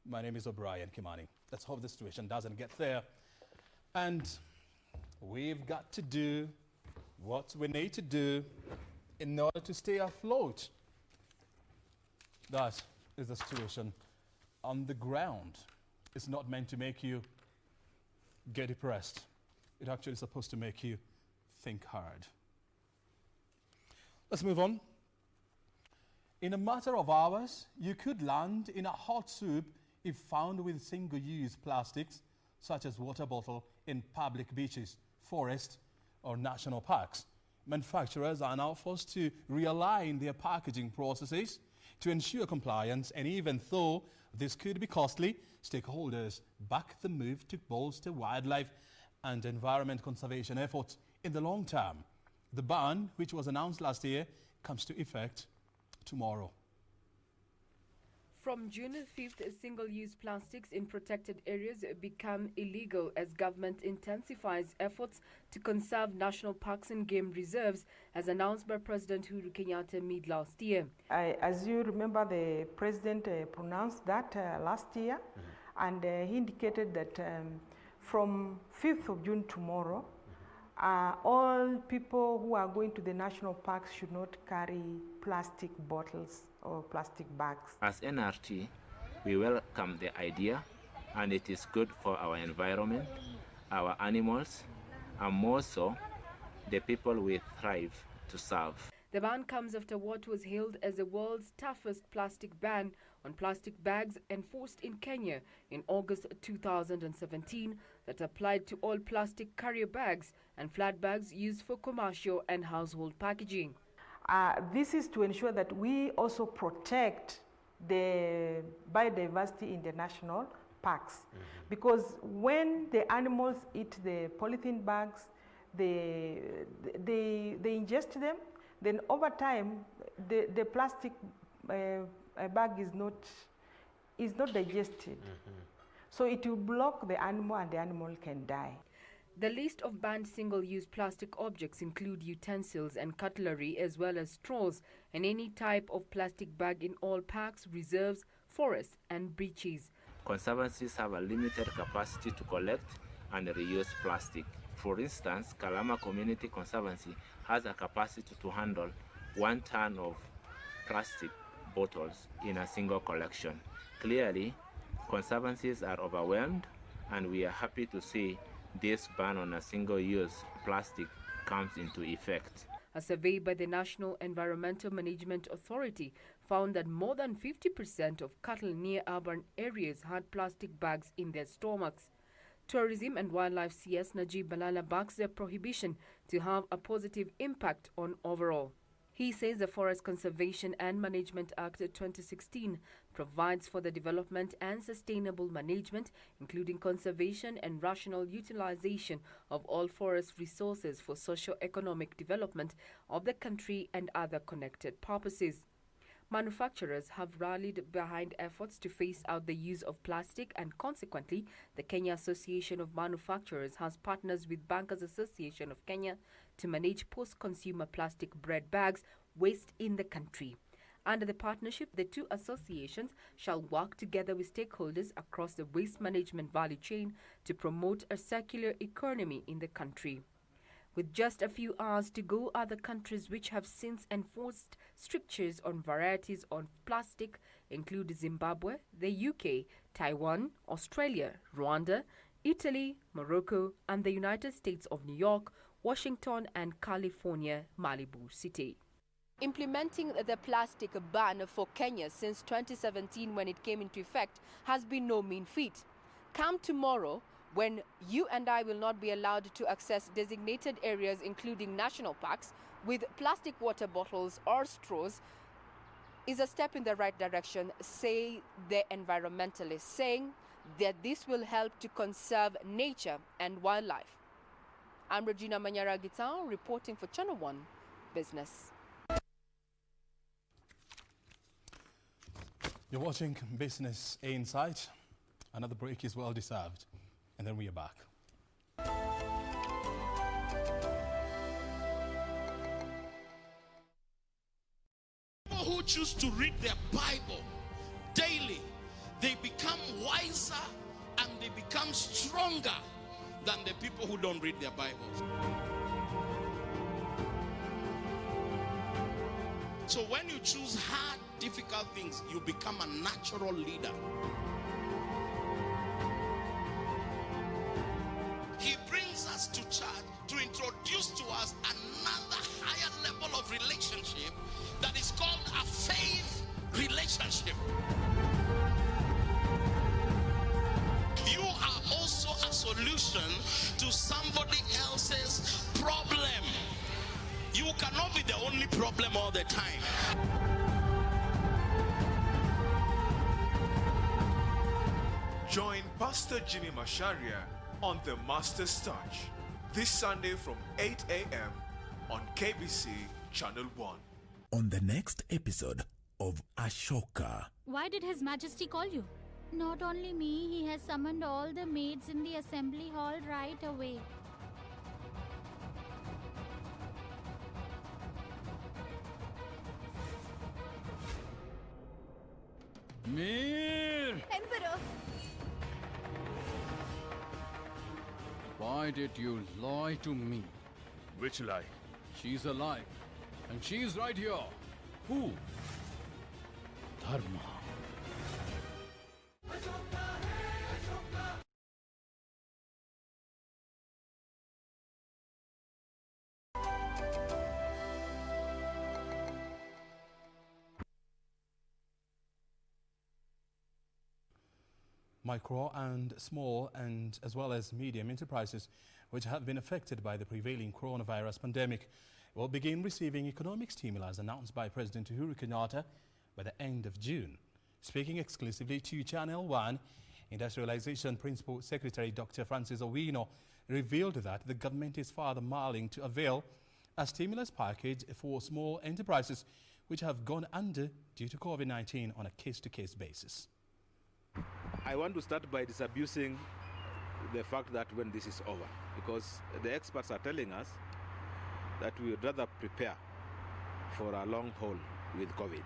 My name is O'Brien Kimani. Let's hope the situation doesn't get there. And we've got to do what we need to do in order to stay afloat. That is the situation on the ground. It's not meant to make you get depressed. It actually is supposed to make you think hard. Let's move on. In a matter of hours, you could land in a hot soup if found with single-use plastics, such as water bottle, in public beaches, forests, or national parks. Manufacturers are now forced to realign their packaging processes to ensure compliance, and even though this could be costly, stakeholders back the move to bolster wildlife and environment conservation efforts in the long term. The ban, which was announced last year, comes to effect tomorrow. From June 5th, single-use plastics in protected areas become illegal as government intensifies efforts to conserve national parks and game reserves, as announced by President Uhuru Kenyatta mid last year. As you remember, the president pronounced that last year, and he indicated that from 5th of June tomorrow, all people who are going to the national parks should not carry plastic bottles or plastic bags. As NRT, we welcome the idea, and it is good for our environment, our animals, and more so, the people we thrive to serve. The ban comes after what was hailed as the world's toughest plastic ban on plastic bags enforced in Kenya in August 2017 that applied to all plastic carrier bags and flat bags used for commercial and household packaging. This is to ensure that we also protect the biodiversity in the national parks. Because when the animals eat the polythene bags, they ingest them, then over time the plastic bag is not digested. So it will block the animal and the animal can die. The list of banned single-use plastic objects include utensils and cutlery, as well as straws and any type of plastic bag in all parks, reserves, forests and beaches. Conservancies have a limited capacity to collect and reuse plastic. For instance, Kalama Community Conservancy has a capacity to handle 1 ton of plastic bottles in a single collection. Clearly, conservancies are overwhelmed, and we are happy to see this ban on a single-use plastic comes into effect. A survey by the National Environmental Management Authority found that more than 50% of cattle near urban areas had plastic bags in their stomachs. Tourism and Wildlife CS Najib Balala backs their prohibition to have a positive impact on overall. He says the Forest Conservation and Management Act 2016 provides for the development and sustainable management, including conservation and rational utilization of all forest resources for socio-economic development of the country and other connected purposes. Manufacturers have rallied behind efforts to phase out the use of plastic, and consequently, the Kenya Association of Manufacturers has partners with Bankers Association of Kenya to manage post-consumer plastic bread bags waste in the country. Under the partnership, the two associations shall work together with stakeholders across the waste management value chain to promote a circular economy in the country. With just a few hours to go, other countries which have since enforced strictures on varieties of plastic include Zimbabwe, the UK, Taiwan, Australia, Rwanda, Italy, Morocco, and the United States of New York, Washington, and California, Malibu City. Implementing the plastic ban for Kenya since 2017 when it came into effect has been no mean feat. Come tomorrow, when you and I will not be allowed to access designated areas including national parks with plastic water bottles or straws, is a step in the right direction, say the environmentalists, saying that this will help to conserve nature and wildlife. I'm Regina Manyara-Gitan reporting for Channel 1 Business. You're watching Business Insight. Another break is well deserved. And then we are back. People who choose to read their Bible daily, they become wiser and they become stronger than the people who don't read their Bibles. So when you choose hard, difficult things, you become a natural leader. He brings us to church to introduce to us another higher level of relationship that is called a faith relationship. You are also a solution to somebody else's problem. You cannot be the only problem all the time. Join Pastor Jimmy Masharia on the Master's Touch this Sunday from 8 a.m. on KBC Channel 1. On the next episode of Ashoka. Why did His Majesty call you? Not only me, he has summoned all the maids in the assembly hall right away. Mir! Emperor! Why did you lie to me? Which lie? She's alive. And she's right here. Who? Dharma. Micro and small and as well as medium enterprises which have been affected by the prevailing coronavirus pandemic will begin receiving economic stimulus announced by President Uhuru Kenyatta by the end of June. Speaking exclusively to Channel 1, Industrialization Principal Secretary Dr. Francis Owino revealed that the government is further mulling to avail a stimulus package for small enterprises which have gone under due to COVID-19 on a case-to-case basis. I want to start by disabusing the fact that when this is over, because the experts are telling us that we would rather prepare for a long haul with COVID.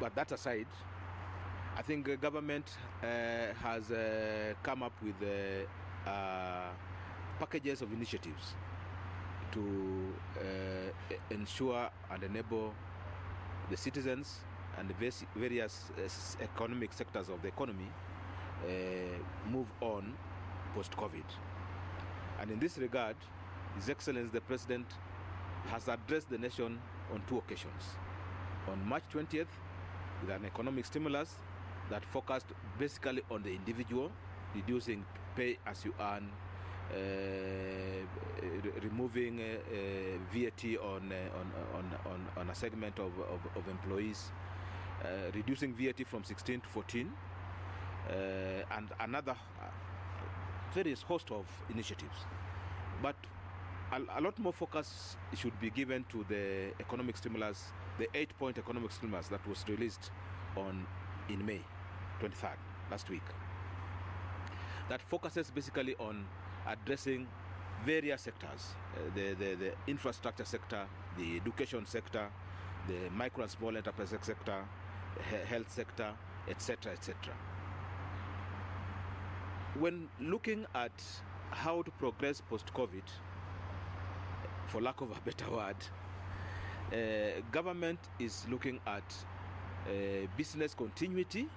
But that aside, I think the government has come up with packages of initiatives to ensure and enable the citizens and the various economic sectors of the economy move on post-COVID. And in this regard, His Excellency the President has addressed the nation on two occasions. On March 20th, with an economic stimulus that focused basically on the individual, reducing pay as you earn, removing VAT on a segment of employees, reducing VAT from 16 to 14, and another various host of initiatives. But a lot more focus should be given to the economic stimulus, the 8-point economic stimulus that was released in May 23rd, last week. That focuses basically on addressing various sectors, the infrastructure sector, the education sector, the micro and small enterprise sector, health sector, etc., etc. When looking at how to progress post-COVID, for lack of a better word, government is looking at business continuity,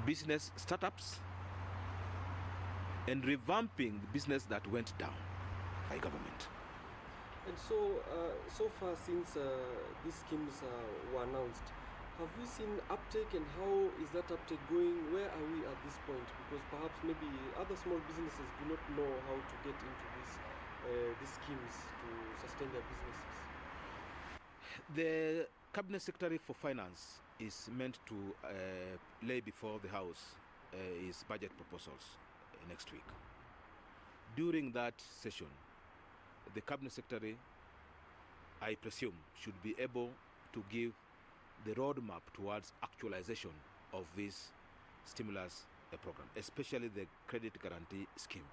business startups, and revamping the business that went down by government. And so, so far since these schemes were announced, have we seen uptake, and how is that uptake going? Where are we at this point? Because perhaps maybe other small businesses do not know how to get into these schemes to sustain their businesses. The Cabinet Secretary for Finance is meant to lay before the House his budget proposals next week. During that session, the Cabinet Secretary, I presume, should be able to give the roadmap towards actualization of this stimulus program, especially the credit guarantee scheme,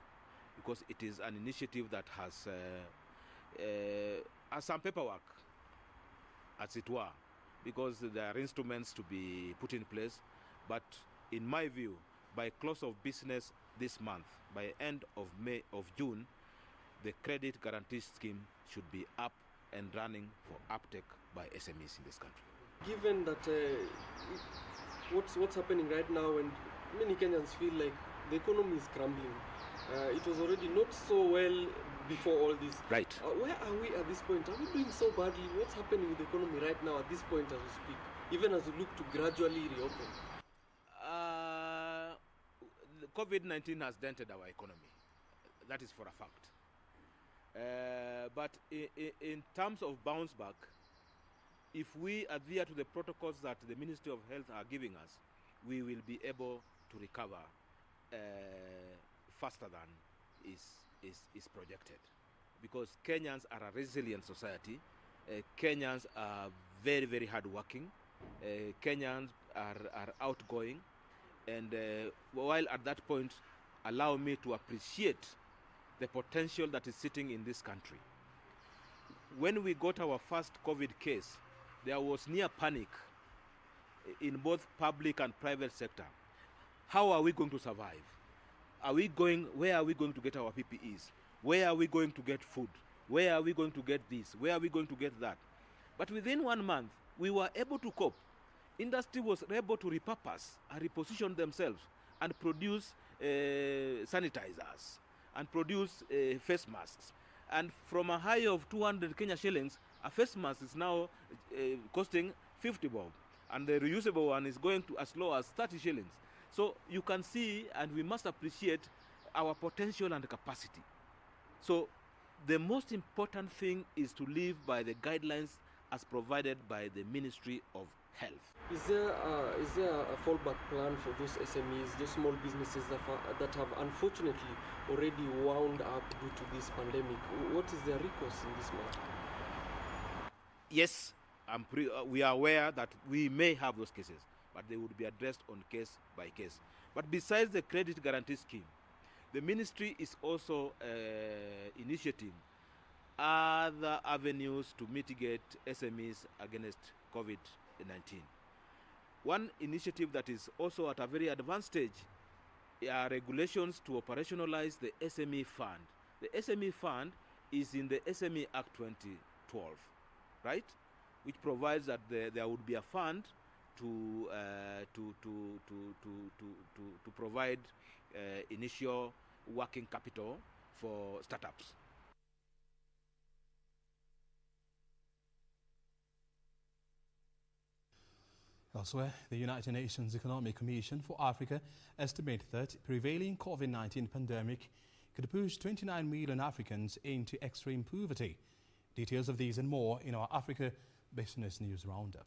because it is an initiative that has some paperwork, as it were, because there are instruments to be put in place. But in my view, by close of business this month, by end of June, the credit guarantee scheme should be up and running for uptake by SMEs in this country. Given that what's happening right now, and many Kenyans feel like the economy is crumbling. It was already not so well before all this. Right. Where are we at this point? Are we doing so badly? What's happening with the economy right now at this point as we speak, even as we look to gradually reopen? COVID-19 has dented our economy. That is for a fact. But in terms of bounce back, if we adhere to the protocols that the Ministry of Health are giving us, we will be able to recover faster than is projected. Because Kenyans are a resilient society. Kenyans are very, very hardworking. Kenyans are outgoing. And while at that point, allow me to appreciate the potential that is sitting in this country. When we got our first COVID case, there was near panic in both public and private sector. How are we going to survive? Where are we going to get our PPEs? Where are we going to get food? Where are we going to get this? Where are we going to get that? But within 1 month, we were able to cope. Industry was able to repurpose and reposition themselves and produce sanitizers and produce face masks. And from a high of 200 Kenya shillings, a face mask is now costing 50 bob. And the reusable one is going to as low as 30 shillings. So you can see, and we must appreciate our potential and capacity. So the most important thing is to live by the guidelines as provided by the Ministry of Health. Is there a fallback plan for those SMEs, those small businesses that have unfortunately already wound up due to this pandemic? What is their recourse in this matter? Yes, we are aware that we may have those cases, but they would be addressed on case by case. But besides the credit guarantee scheme, the ministry is also initiating other avenues to mitigate SMEs against COVID-19. One initiative that is also at a very advanced stage are regulations to operationalize the SME fund. The SME fund is in the SME Act 2012, right? Which provides that there would be a fund to provide initial working capital for startups. Elsewhere, the United Nations Economic Commission for Africa estimates that prevailing COVID-19 pandemic could push 29 million Africans into extreme poverty. Details of these and more in our Africa Business News Roundup.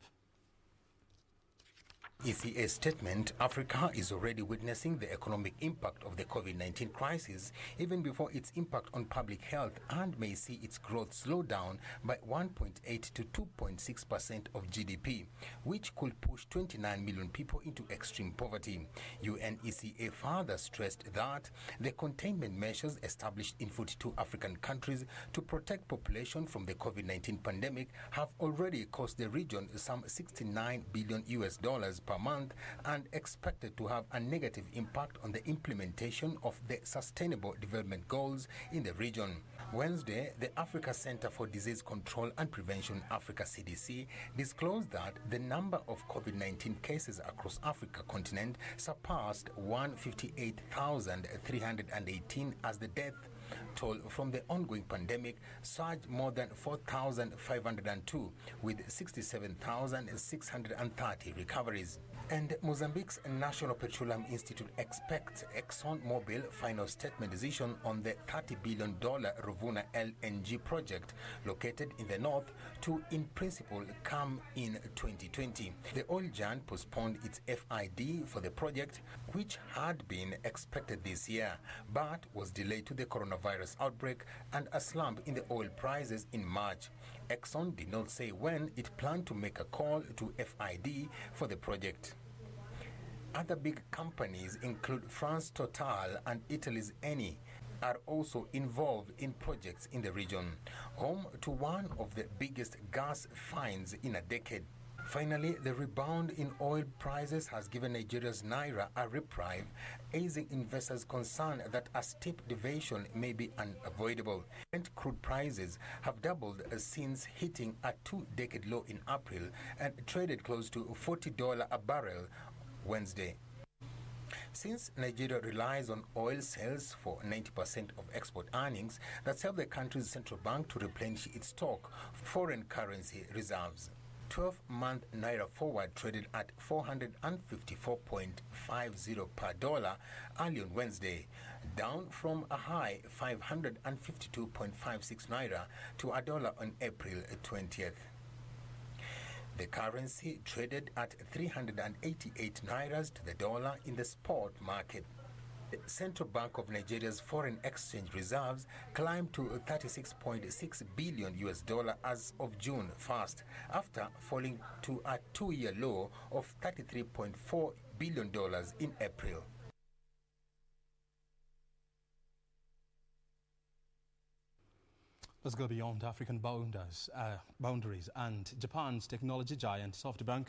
ECA statement, Africa is already witnessing the economic impact of the COVID-19 crisis even before its impact on public health, and may see its growth slow down by 1.8 to 2.6% of GDP, which could push 29 million people into extreme poverty. UNECA further stressed that the containment measures established in 42 African countries to protect population from the COVID-19 pandemic have already cost the region some $69 billion per month, and expected to have a negative impact on the implementation of the Sustainable Development Goals in the region. Wednesday, the Africa Center for Disease Control and Prevention, Africa CDC, disclosed that the number of COVID-19 cases across Africa continent surpassed 158,318 as the death toll from the ongoing pandemic surged more than 4,502, with 67,630 recoveries. And Mozambique's National Petroleum Institute expects ExxonMobil final statement decision on the $30 billion Rovuma LNG project located in the north to, in principle, come in 2020. The oil giant postponed its FID for the project, which had been expected this year, but was delayed to the coronavirus outbreak and a slump in the oil prices in March. Exxon did not say when it planned to make a call to FID for the project. Other big companies include France Total and Italy's Eni are also involved in projects in the region, home to one of the biggest gas finds in a decade. Finally, the rebound in oil prices has given Nigeria's Naira a reprieve, easing investors' concern that a steep devaluation may be unavoidable. Brent crude prices have doubled since hitting a two-decade low in April and traded close to $40 a barrel Wednesday. Since Nigeria relies on oil sales for 90% of export earnings, that help the country's central bank to replenish its stock of foreign currency reserves. 12-month Naira forward traded at 454.50 per dollar early on Wednesday, down from a high 552.56 Naira to a dollar on April 20th. The currency traded at 388 Nairas to the dollar in the spot market. The Central Bank of Nigeria's foreign exchange reserves climbed to $36.6 billion as of June 1st, after falling to a two-year low of $33.4 billion in April. Let's go beyond African boundaries, and Japan's technology giant SoftBank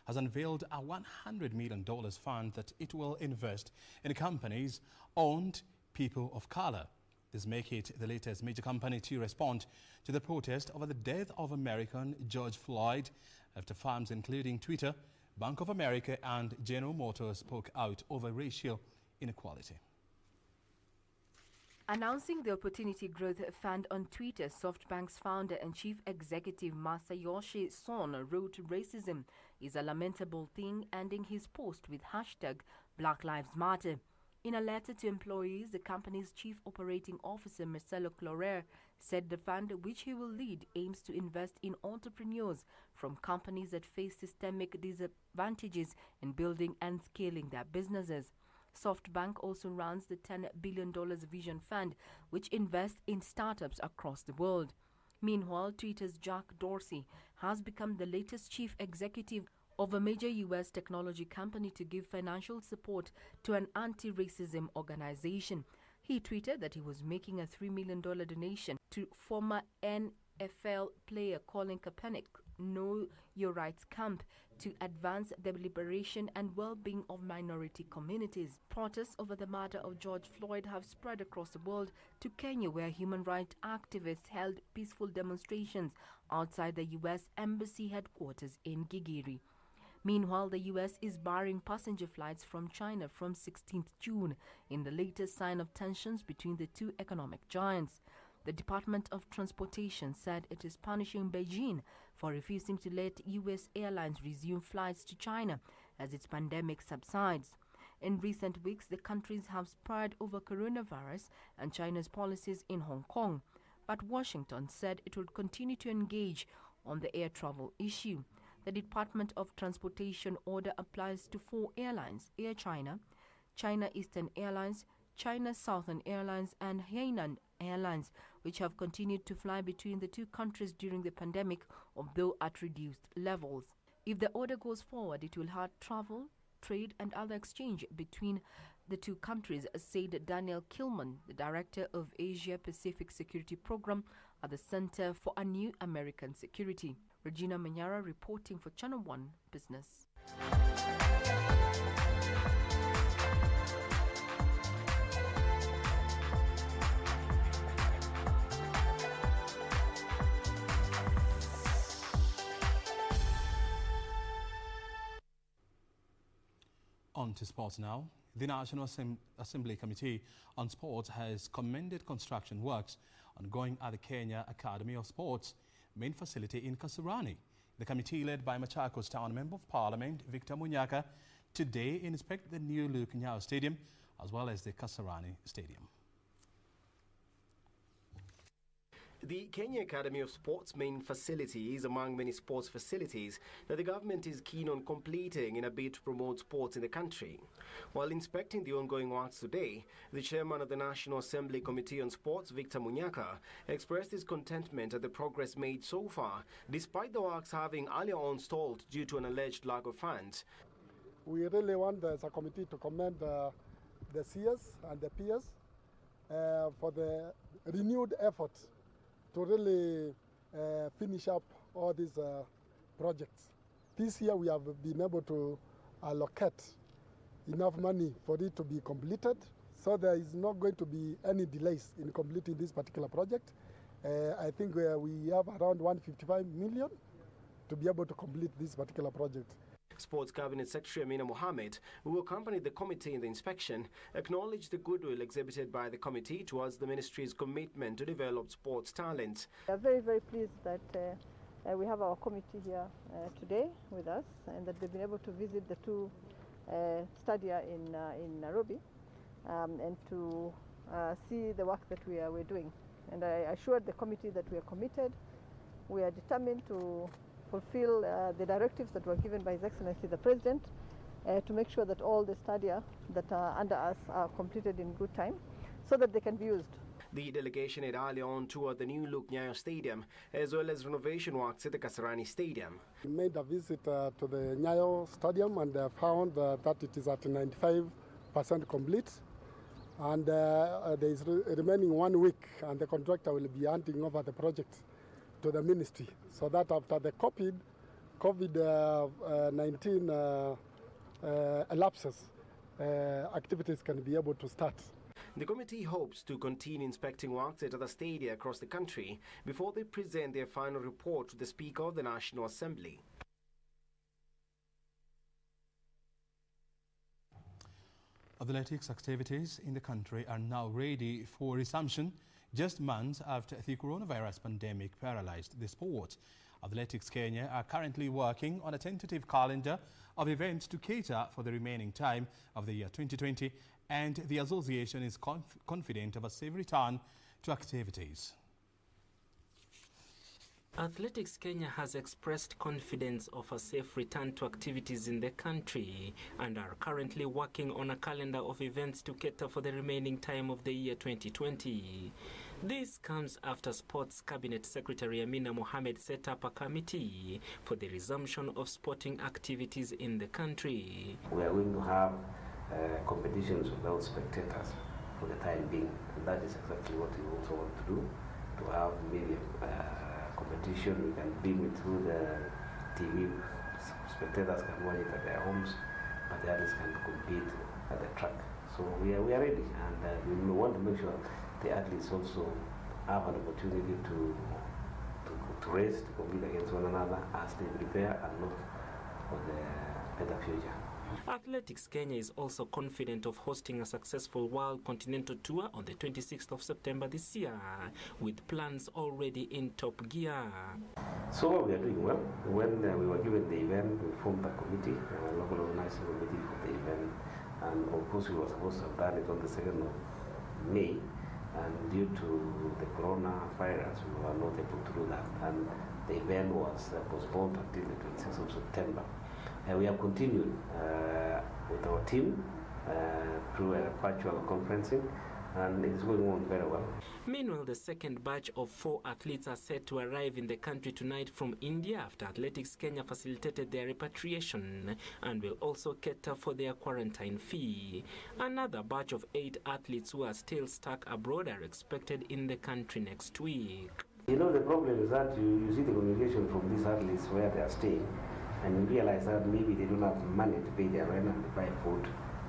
has unveiled a $100 million fund that it will invest in companies owned people of color. This makes it the latest major company to respond to the protest over the death of American George Floyd, after firms including Twitter, Bank of America and General Motors spoke out over racial inequality. Announcing the Opportunity Growth Fund on Twitter, SoftBank's founder and chief executive Masayoshi Son wrote, "Racism is a lamentable thing," ending his post with hashtag Black Lives Matter. In a letter to employees, the company's chief operating officer Marcelo Clorer said the fund, which he will lead, aims to invest in entrepreneurs from companies that face systemic disadvantages in building and scaling their businesses. SoftBank also runs the $10 billion Vision Fund, which invests in startups across the world. Meanwhile, Twitter's Jack Dorsey has become the latest chief executive of a major U.S. technology company to give financial support to an anti-racism organization. He tweeted that he was making a $3 million donation to former NFL player Colin Kaepernick's Know Your Rights camp to advance the liberation and well-being of minority communities. Protests over the murder of George Floyd have spread across the world to Kenya, where human rights activists held peaceful demonstrations outside the U.S. Embassy headquarters in Gigiri. Meanwhile, the U.S. is barring passenger flights from China from 16th June, in the latest sign of tensions between the two economic giants. The Department of Transportation said it is punishing Beijing for refusing to let U.S. airlines resume flights to China as its pandemic subsides. In recent weeks, the countries have sparred over coronavirus and China's policies in Hong Kong. But Washington said it would continue to engage on the air travel issue. The Department of Transportation order applies to 4 airlines: Air China, China Eastern Airlines, China Southern Airlines and Hainan Airlines, which have continued to fly between the two countries during the pandemic, although at reduced levels. If the order goes forward, it will hurt travel, trade and other exchange between the two countries, said Daniel Kilman, the director of Asia Pacific Security Program at the Center for a New American Security. Regina Manyara reporting for Channel 1 Business. On to sports now. The National Assembly Committee on Sports has commended construction works ongoing at the Kenya Academy of Sports main facility in Kasarani. The committee, led by Machakos Town Member of Parliament Victor Munyaka, today inspected the new Luke Nyao Stadium as well as the Kasarani Stadium. The Kenya Academy of Sports main facility is among many sports facilities that the government is keen on completing in a bid to promote sports in the country. While inspecting the ongoing works today, the chairman of the National Assembly Committee on Sports, Victor Munyaka, expressed his contentment at the progress made so far, despite the works having earlier on stalled due to an alleged lack of funds. We really want as a committee to commend the CS and the PS for the renewed effort to really finish up all these projects. This year we have been able to allocate enough money for it to be completed, so there is not going to be any delays in completing this particular project. I think we have around 155 million to be able to complete this particular project. Sports Cabinet Secretary Amina Mohammed, who accompanied the committee in the inspection, acknowledged the goodwill exhibited by the committee towards the ministry's commitment to develop sports talent. We are very, very pleased that we have our committee here today with us, and that they've been able to visit the two stadia in Nairobi and to see the work that we're doing. And I assured the committee that we are committed, we are determined to fulfill the directives that were given by His Excellency the President to make sure that all the stadia that are under us are completed in good time so that they can be used. The delegation had earlier on toured the new look Nyayo Stadium as well as renovation works at the Kasarani Stadium. We made a visit to the Nyayo Stadium and found that it is at 95% complete, and there is remaining 1 week and the contractor will be handing over the project to the ministry, so that after the COVID-19 elapses, activities can be able to start. The committee hopes to continue inspecting works at other stadia across the country before they present their final report to the Speaker of the National Assembly. Athletics activities in the country are now ready for resumption, just months after the coronavirus pandemic paralyzed the sport. Athletics Kenya are currently working on a tentative calendar of events to cater for the remaining time of the year 2020, and the association is confident of a safe return to activities. Athletics Kenya has expressed confidence of a safe return to activities in the country and are currently working on a calendar of events to cater for the remaining time of the year 2020. This comes after Sports Cabinet Secretary Amina Mohammed set up a committee for the resumption of sporting activities in the country. We are going to have competitions without spectators for the time being, and that is exactly what we also want to do, to have maybe competition. We can beam it through the TV, spectators can watch it at their homes, but the others can compete at the track. So we are ready, and we want to make sure the athletes also have an opportunity to race, to compete against one another as they prepare and look for the better future. Athletics Kenya is also confident of hosting a successful World Continental Tour on the 26th of September this year, with plans already in top gear. So we are doing well. When we were given the event, we formed a committee, a local organizing committee for the event, and of course we were supposed to have done it on the 2nd of May, and due to the coronavirus we were not able to do that, and the event was postponed until the 26th of September. We have continued with our team through a virtual conferencing, and it is going on very well. Meanwhile, the second batch of 4 athletes are set to arrive in the country tonight from India after Athletics Kenya facilitated their repatriation and will also cater for their quarantine fee. Another batch of 8 athletes who are still stuck abroad are expected in the country next week. You know, the problem is that you see the communication from these athletes where they are staying, and you realize that maybe they don't have money to pay their rent and to buy food,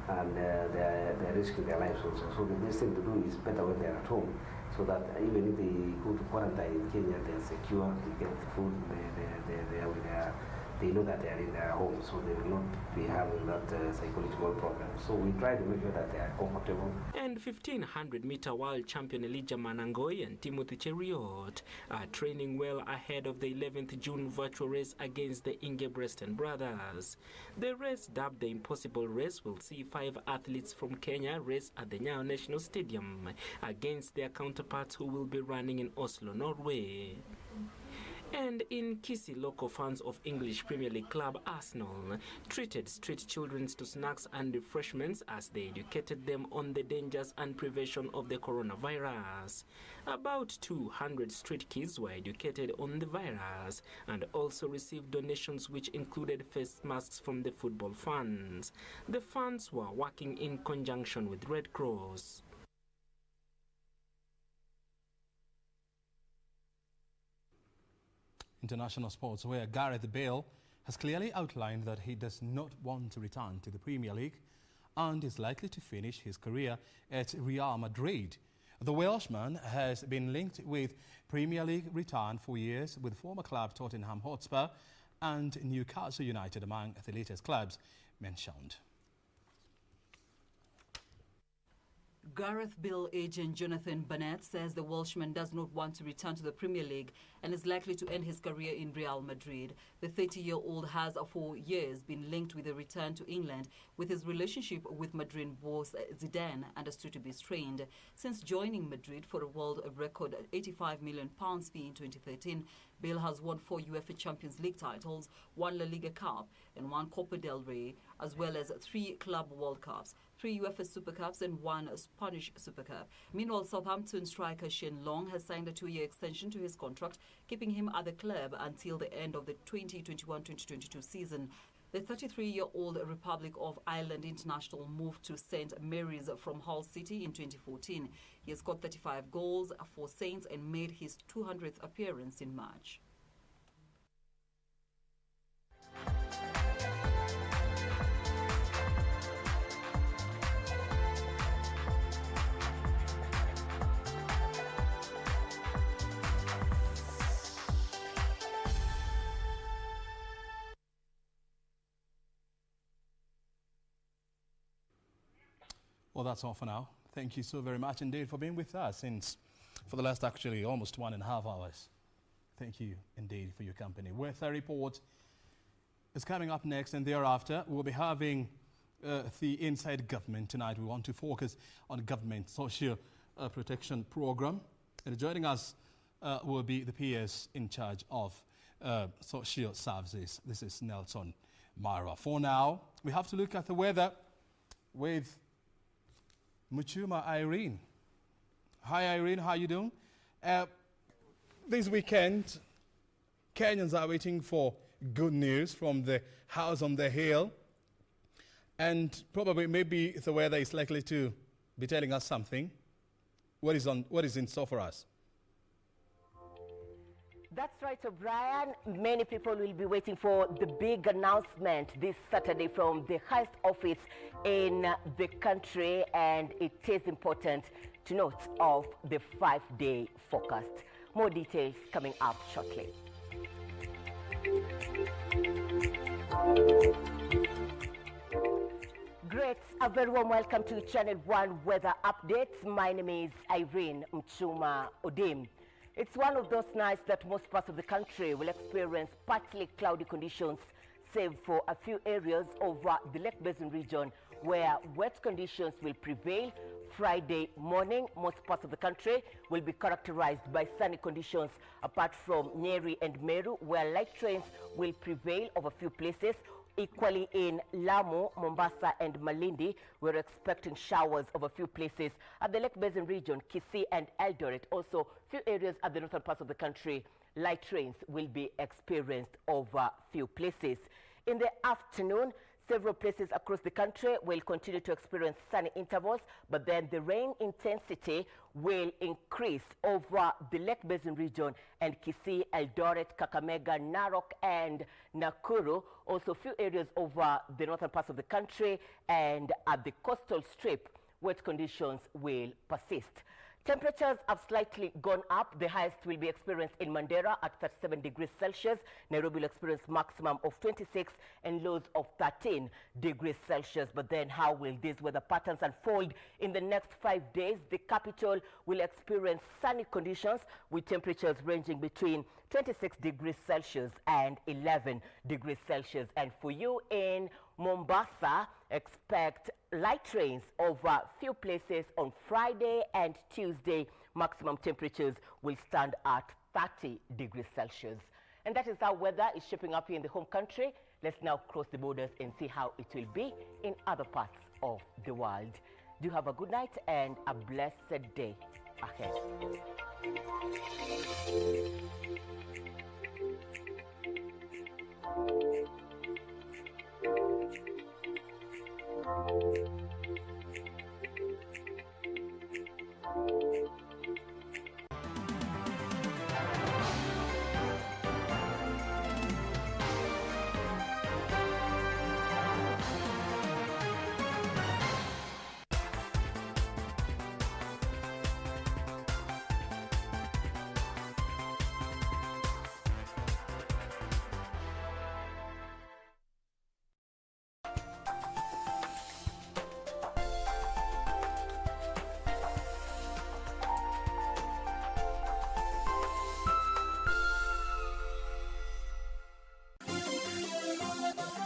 and they're risking their lives also. So the best thing to do is better when they're at home, so that even if they go to quarantine in Kenya, they're secure, they get food, they're with their they know that they are in their home, so they will not be having that psychological problem. So we try to make sure that they are comfortable. And 1500-meter world champion Elijah Manangoi and Timothy Cheriot are training well ahead of the 11th June virtual race against the Ingebretsen brothers. The race, dubbed the Impossible Race, will see 5 athletes from Kenya race at the Nyayo National Stadium against their counterparts who will be running in Oslo, Norway. And in Kisii, local fans of English Premier League club Arsenal treated street children to snacks and refreshments as they educated them on the dangers and prevention of the coronavirus. About 200 street kids were educated on the virus and also received donations which included face masks from the football fans. The fans were working in conjunction with Red Cross. International sports, where Gareth Bale has clearly outlined that he does not want to return to the Premier League and is likely to finish his career at Real Madrid. The Welshman has been linked with Premier League return for years with former club Tottenham Hotspur and Newcastle United among the latest clubs mentioned. Gareth Bale agent Jonathan Burnett says the Welshman does not want to return to the Premier League and is likely to end his career in Real Madrid. The 30-year-old has for years been linked with a return to England, with his relationship with Madrid boss Zidane understood to be strained. Since joining Madrid for a world record £85 million fee in 2013, Bale has won 4 UEFA Champions League titles, 1 La Liga Cup and 1 Copa del Rey, as well as 3 Club World Cups, 3 UEFA Super Cups and 1 Spanish Super Cup. Meanwhile, Southampton striker Shane Long has signed a 2-year extension to his contract, keeping him at the club until the end of the 2021-2022 season. The 33-year-old Republic of Ireland international moved to St Mary's from Hull City in 2014. He has scored 35 goals for Saints and made his 200th appearance in March. Well, that's all for now. Thank you so very much indeed for being with us for the last actually almost 1.5 hours. Thank you indeed for your company. Weather report is coming up next, and thereafter we'll be having the Inside Government tonight. We want to focus on government social protection program. And joining us will be the PS in charge of social services. This is Nelson Mara. For now, we have to look at the weather with Muchuma Irene. Hi Irene, how are you doing? This weekend, Kenyans are waiting for good news from the house on the hill, and probably maybe the weather is likely to be telling us something. What is in store for us? That's right, O'Brien. Many people will be waiting for the big announcement this Saturday from the highest office in the country, and it is important to note of the 5-day forecast. More details coming up shortly. Great, a very warm welcome to Channel 1 Weather Updates. My name is Irene Mchuma Odim. It's one of those nights that most parts of the country will experience partly cloudy conditions, save for a few areas over the Lake Basin region where wet conditions will prevail. Friday morning, most parts of the country will be characterized by sunny conditions, apart from Nyeri and Meru, where light rains will prevail over a few places. Equally in Lamu, Mombasa and Malindi, we're expecting showers over a few places. At the Lake Basin region, Kisii and Eldoret, also few areas at the northern parts of the country, light rains will be experienced over few places. In the afternoon, several places across the country will continue to experience sunny intervals, but then the rain intensity will increase over the Lake Basin region and Kisii, Eldoret, Kakamega, Narok and Nakuru. Also few areas over the northern parts of the country, and at the coastal strip, wet conditions will persist. Temperatures have slightly gone up. The highest will be experienced in Mandera at 37 degrees Celsius. Nairobi will experience maximum of 26 and lows of 13 degrees Celsius. But then how will these weather patterns unfold in the next 5 days? The capital will experience sunny conditions with temperatures ranging between 26 degrees Celsius and 11 degrees Celsius. And for you in Mombasa, expect light rains over few places on Friday and Tuesday. Maximum temperatures will stand at 30 degrees Celsius. And that is how weather is shaping up here in the home country. Let's now cross the borders and see how it will be in other parts of the world. Do have a good night and a blessed day ahead.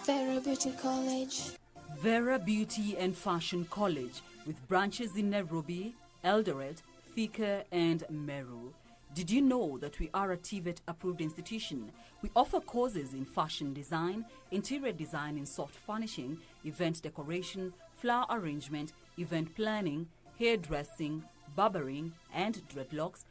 Vera Beauty College. Vera Beauty and Fashion College, with branches in Nairobi, Eldoret, Thika and Meru. Did you know that we are a TVET approved institution? We offer courses in fashion design, interior design in soft furnishing, event decoration, flower arrangement, event planning, hairdressing, barbering and dreadlocks,